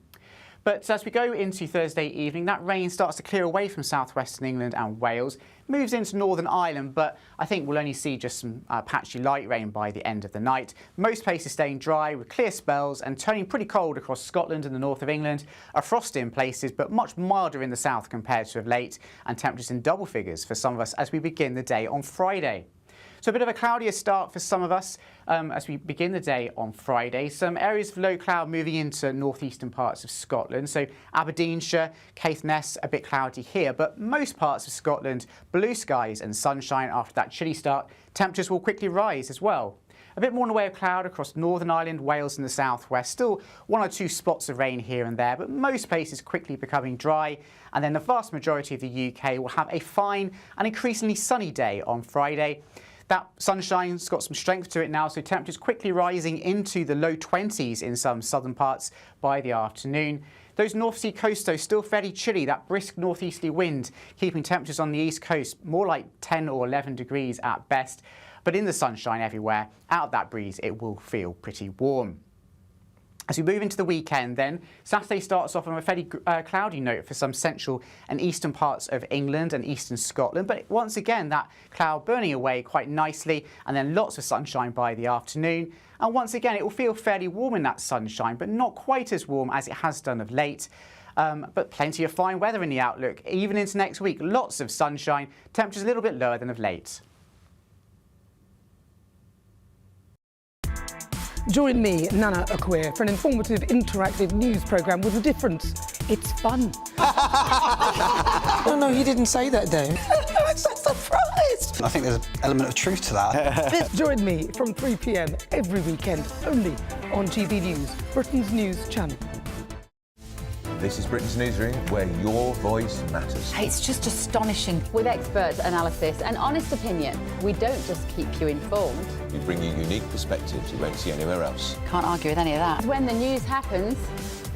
But as we go into Thursday evening, that rain starts to clear away from southwestern England and Wales, moves into Northern Ireland, but I think we'll only see just some patchy light rain by the end of the night. Most places staying dry with clear spells and turning pretty cold across Scotland and the north of England. A frost in places, but much milder in the south compared to of late, and temperatures in double figures for some of us as we begin the day on Friday. So a bit of a cloudier start for some of us as we begin the day on Friday. Some areas of low cloud moving into northeastern parts of Scotland. So Aberdeenshire, Caithness, a bit cloudy here, but most parts of Scotland, blue skies and sunshine after that chilly start. Temperatures will quickly rise as well. A bit more in the way of cloud across Northern Ireland, Wales and the southwest. Still one or two spots of rain here and there, but most places quickly becoming dry. And then the vast majority of the UK will have a fine and increasingly sunny day on Friday. That sunshine's got some strength to it now, so temperatures quickly rising into the low 20s in some southern parts by the afternoon. Those North Sea coasts, though, still fairly chilly. That brisk northeasterly wind keeping temperatures on the east coast more like 10 or 11 degrees at best. But in the sunshine everywhere, out of that breeze, it will feel pretty warm. As we move into the weekend then, Saturday starts off on a fairly cloudy note for some central and eastern parts of England and eastern Scotland. But once again, that cloud burning away quite nicely, and then lots of sunshine by the afternoon. And once again, it will feel fairly warm in that sunshine, but not quite as warm as it has done of late. But plenty of fine weather in the outlook, even into next week. Lots of sunshine, temperatures a little bit lower than of late. Join me, Nana Akua, for an informative, interactive news programme with a difference. It's fun. No, he didn't say that, Dave. I'm so surprised. I think there's an element of truth to that. Join me from 3 p.m. every weekend, only on GB News, Britain's news channel. This is Britain's Newsroom, where your voice matters. It's just astonishing. With expert analysis and honest opinion, we don't just keep you informed. We bring you unique perspectives you won't see anywhere else. Can't argue with any of that. When the news happens,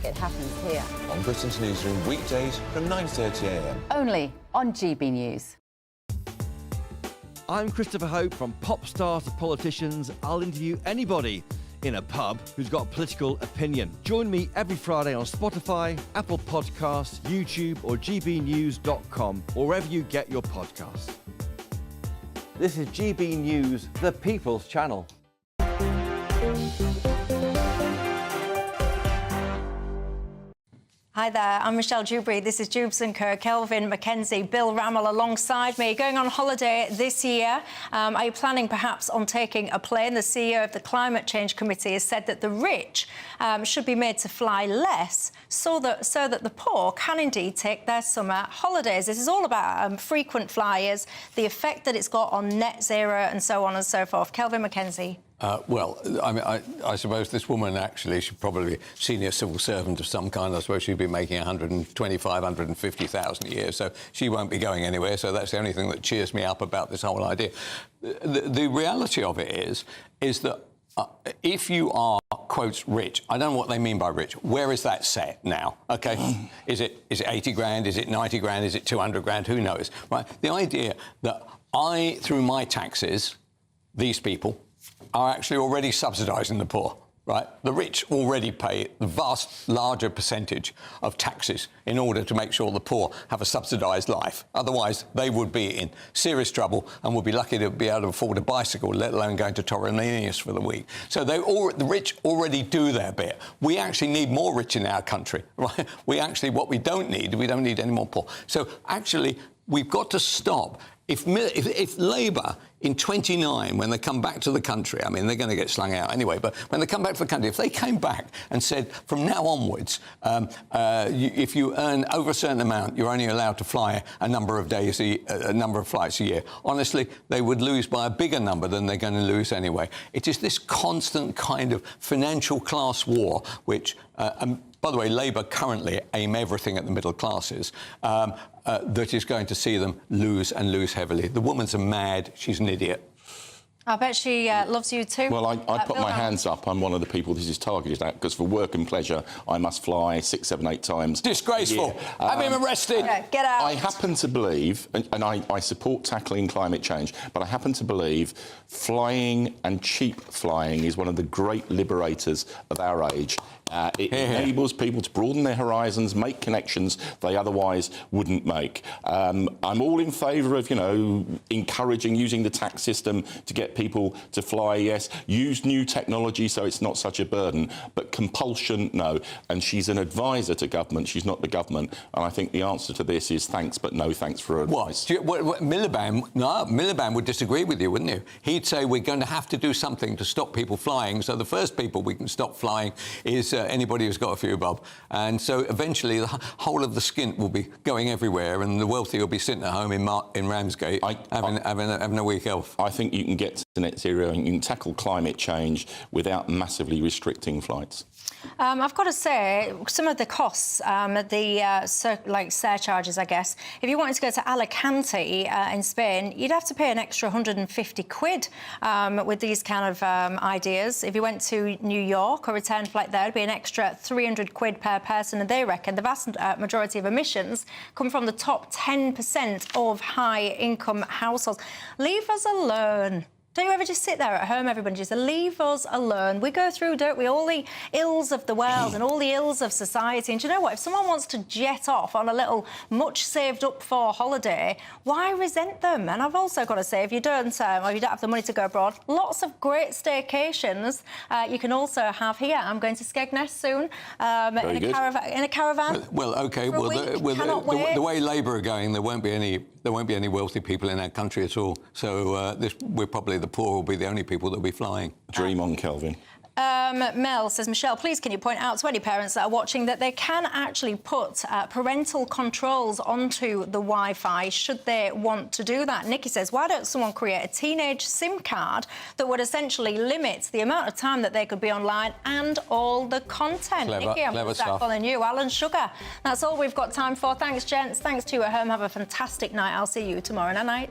it happens here. On Britain's Newsroom, weekdays from 9:30 a.m. Only on GB News. I'm Christopher Hope. From pop stars to politicians, I'll interview anybody in a pub who's got a political opinion. Join me every Friday on Spotify, Apple Podcasts, YouTube or gbnews.com, or wherever you get your podcasts. This is GB News, the People's Channel. Hi there, I'm Michelle Dewberry. This is Dewbs and Co, Kelvin Mackenzie, Bill Rammell alongside me. Going on holiday this year, are you planning perhaps on taking a plane? The CEO of the Climate Change Committee has said that the rich should be made to fly less so that the poor can indeed take their summer holidays. This is all about frequent flyers, the effect that it's got on net zero and so on and so forth. Kelvin Mackenzie. Well, I mean, I suppose this woman actually should probably be senior civil servant of some kind. I suppose she'd be making 125,000, 150,000 a year, so she won't be going anywhere. So that's the only thing that cheers me up about this whole idea. The reality of it is that if you are, quotes, rich, I don't know what they mean by rich. Where is that set now? OK, is it 80 grand? Is it 90 grand? Is it 200 grand? Who knows? Right. The idea that through my taxes, these people are actually already subsidising the poor, right? The rich already pay the vast larger percentage of taxes in order to make sure the poor have a subsidised life. Otherwise, they would be in serious trouble and would be lucky to be able to afford a bicycle, let alone going to Torremolinos for the week. So the rich already do their bit. We actually need more rich in our country, right? What we don't need any more poor. So actually, we've got to stop. If Labour in 29, when they come back to the country, I mean, they're going to get slung out anyway, but when they come back to the country, if they came back and said, from now onwards, if you earn over a certain amount, you're only allowed to fly a number of flights a year, honestly, they would lose by a bigger number than they're going to lose anyway. It is this constant kind of financial class war, which... by the way, Labour currently aim everything at the middle classes, that is going to see them lose and lose heavily. The woman's mad. She's an idiot. I bet she loves you too. Well, I put my hands up. I'm one of the people this is targeted at, because for work and pleasure, I must fly 6, 7, 8 times. Disgraceful. Have him arrested. Okay, get out. I happen to believe, and I support tackling climate change, but I happen to believe flying and cheap flying is one of the great liberators of our age. It enables people to broaden their horizons, make connections they otherwise wouldn't make. I'm all in favour of, encouraging using the tax system to get people to fly, yes. Use new technology so it's not such a burden. But compulsion, no. And she's an advisor to government. She's not the government. And I think the answer to this is thanks, but no thanks for advice. Miliband would disagree with you, wouldn't you? He'd say we're going to have to do something to stop people flying. So the first people we can stop flying is anybody who's got a few bob. And so eventually the whole of the skint will be going everywhere and the wealthy will be sitting at home in Ramsgate having a week off. I think you can get to net zero and you can tackle climate change without massively restricting flights. I've got to say, some of the costs, like surcharges, I guess, if you wanted to go to Alicante in Spain, you'd have to pay an extra 150 quid with these kind of ideas. If you went to New York, a return flight there would be an extra 300 quid per person, and they reckon the vast majority of emissions come from the top 10% of high-income households. Leave us alone. Don't you ever just sit there at home, everybody, just leave us alone? We go through, don't we, all the ills of the world and all the ills of society. And do you know what? If someone wants to jet off on a little much-saved-up-for holiday, why resent them? And I've also got to say, if you don't have the money to go abroad, lots of great staycations you can also have here. I'm going to Skegness soon in a caravan. Well, OK. Well, the way Labour are going, there won't be any wealthy people in our country at all. So we're probably the poor will be the only people that will be flying. Dream on, Kelvin. Mel says, Michelle, please can you point out to any parents that are watching that they can actually put parental controls onto the Wi-Fi should they want to do that. Nikki says, why don't someone create a teenage SIM card that would essentially limit the amount of time that they could be online and all the content? Nikki, I'm going to start calling you Alan Sugar. That's all we've got time for. Thanks, gents. Thanks to you at home. Have a fantastic night. I'll see you tomorrow night.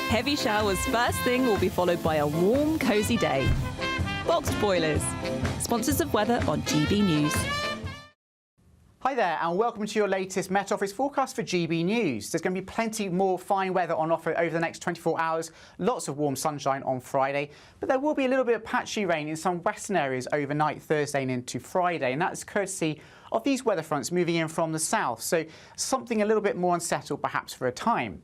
Heavy showers first thing will be followed by a warm, cosy day. Boxed boilers, sponsors of weather on GB News. Hi there and welcome to your latest Met Office forecast for GB News. There's going to be plenty more fine weather on offer over the next 24 hours. Lots of warm sunshine on Friday, but there will be a little bit of patchy rain in some western areas overnight Thursday and into Friday, and that's courtesy of these weather fronts moving in from the south, so something a little bit more unsettled perhaps for a time.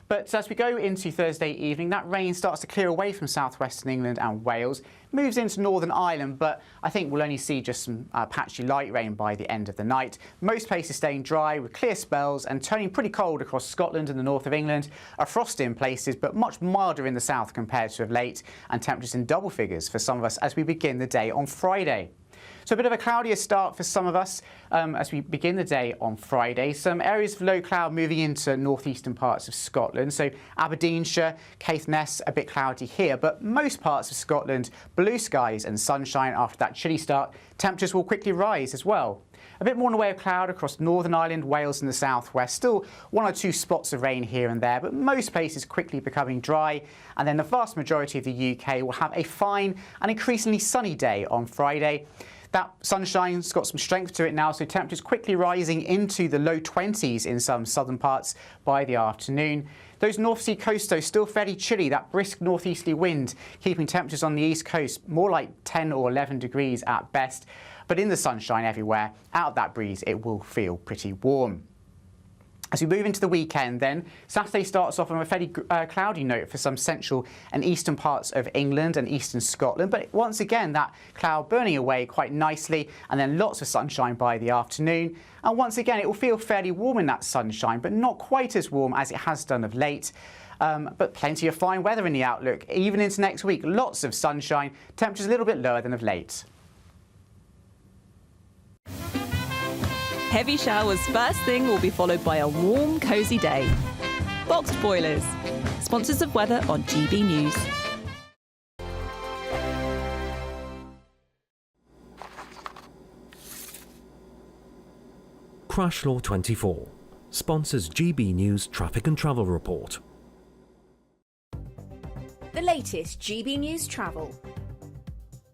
But as we go into Thursday evening, that rain starts to clear away from southwestern England and Wales, moves into Northern Ireland, but I think we'll only see just some patchy light rain by the end of the night. Most places staying dry with clear spells and turning pretty cold across Scotland and the north of England. A frost in places, but much milder in the south compared to of late, and temperatures in double figures for some of us as we begin the day on Friday. So a bit of a cloudier start for some of us as we begin the day on Friday. Some areas of low cloud moving into northeastern parts of Scotland. So Aberdeenshire, Caithness, a bit cloudy here, but most parts of Scotland, blue skies and sunshine after that chilly start. Temperatures will quickly rise as well. A bit more in the way of cloud across Northern Ireland, Wales and the southwest. Still one or two spots of rain here and there, but most places quickly becoming dry. And then the vast majority of the UK will have a fine and increasingly sunny day on Friday. That sunshine's got some strength to it now, so temperatures quickly rising into the low 20s in some southern parts by the afternoon. Those North Sea coasts, though, still fairly chilly. That brisk northeasterly wind keeping temperatures on the east coast more like 10 or 11 degrees at best. But in the sunshine everywhere, out of that breeze, it will feel pretty warm. As we move into the weekend then, Saturday starts off on a fairly cloudy note for some central and eastern parts of England and eastern Scotland, but once again that cloud burning away quite nicely and then lots of sunshine by the afternoon. And once again it will feel fairly warm in that sunshine, but not quite as warm as it has done of late. But plenty of fine weather in the outlook, even into next week. Lots of sunshine, temperatures a little bit lower than of late. Heavy showers first thing will be followed by a warm, cosy day. Boxed boilers, sponsors of weather on GB News. Crash Law 24 sponsors GB News Traffic and Travel Report. The latest GB News travel.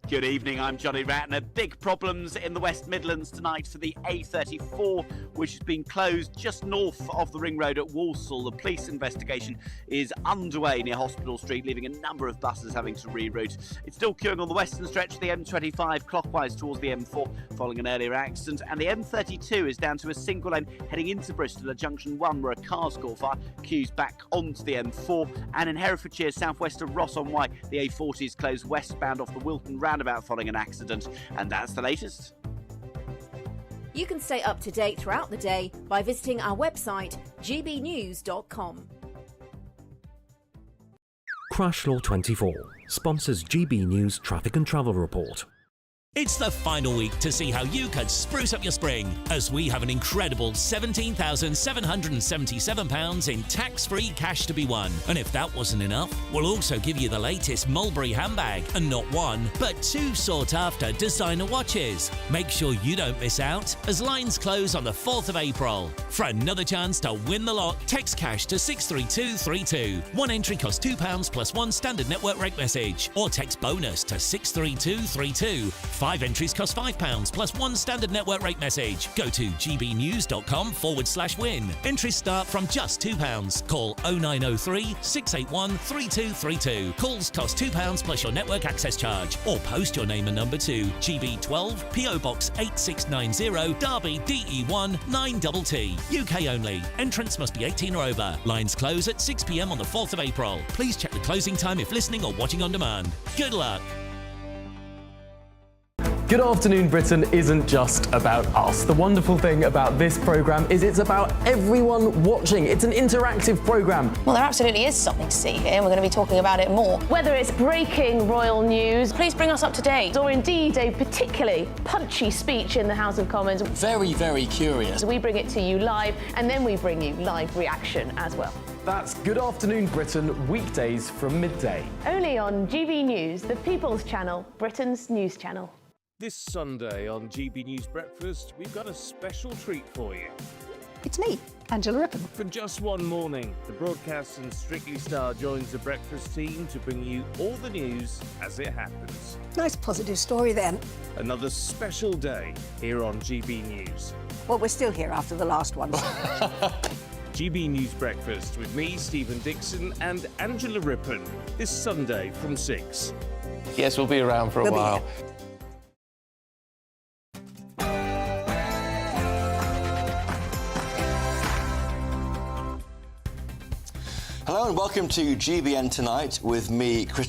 Good evening, I'm Johnny Ratner. Big problems in the West Midlands tonight for the A34, which has been closed just north of the Ring Road at Walsall. The police investigation is underway near Hospital Street, leaving a number of buses having to reroute. It's still queuing on the western stretch of the M25 clockwise towards the M4 following an earlier accident, and the M32 is down to a single lane heading into Bristol at Junction 1 where a car's caught fire. Queues back onto the M4, and in Herefordshire, southwest of Ross on Wye, the A40 is closed westbound off the Wilton roundabout following an accident. And that's the latest. You can stay up to date throughout the day by visiting our website gbnews.com. Crash Law 24 sponsors GB News Traffic and Travel Report. It's the final week to see how you could spruce up your spring, as we have an incredible £17,777 in tax-free cash to be won. And if that wasn't enough, we'll also give you the latest Mulberry handbag, and not one, but two sought-after designer watches. Make sure you don't miss out, as lines close on the 4th of April. For another chance to win the lot, text cash to 63232. One entry costs £2 plus one standard network rate message, or text bonus to 63232. 5 entries cost £5 plus one standard network rate message. Go to gbnews.com/win. Entries start from just £2. Call 0903 681 3232. Calls cost £2 plus your network access charge. Or post your name and number to GB12 PO Box 8690 Derby DE1 9TT. UK only. Entrants must be 18 or over. Lines close at 6 p.m. on the 4th of April. Please check the closing time if listening or watching on demand. Good luck. Good afternoon, Britain isn't just about us. The wonderful thing about this programme is it's about everyone watching. It's an interactive programme. Well, there absolutely is something to see here, and we're going to be talking about it more. Whether it's breaking royal news, please bring us up to date, or indeed a particularly punchy speech in the House of Commons. Very, very curious. We bring it to you live, and then we bring you live reaction as well. That's Good Afternoon Britain, weekdays from midday. Only on GB News, the People's Channel, Britain's news channel. This Sunday on GB News Breakfast, we've got a special treat for you. It's me, Angela Rippon. For just one morning, the broadcast and Strictly Star joins the breakfast team to bring you all the news as it happens. Nice positive story then. Another special day here on GB News. Well, we're still here after the last one. GB News Breakfast with me, Stephen Dixon, and Angela Rippon, this Sunday from 6. Yes, we'll be around for a while. Hello and welcome to GBN Tonight with me, Christys.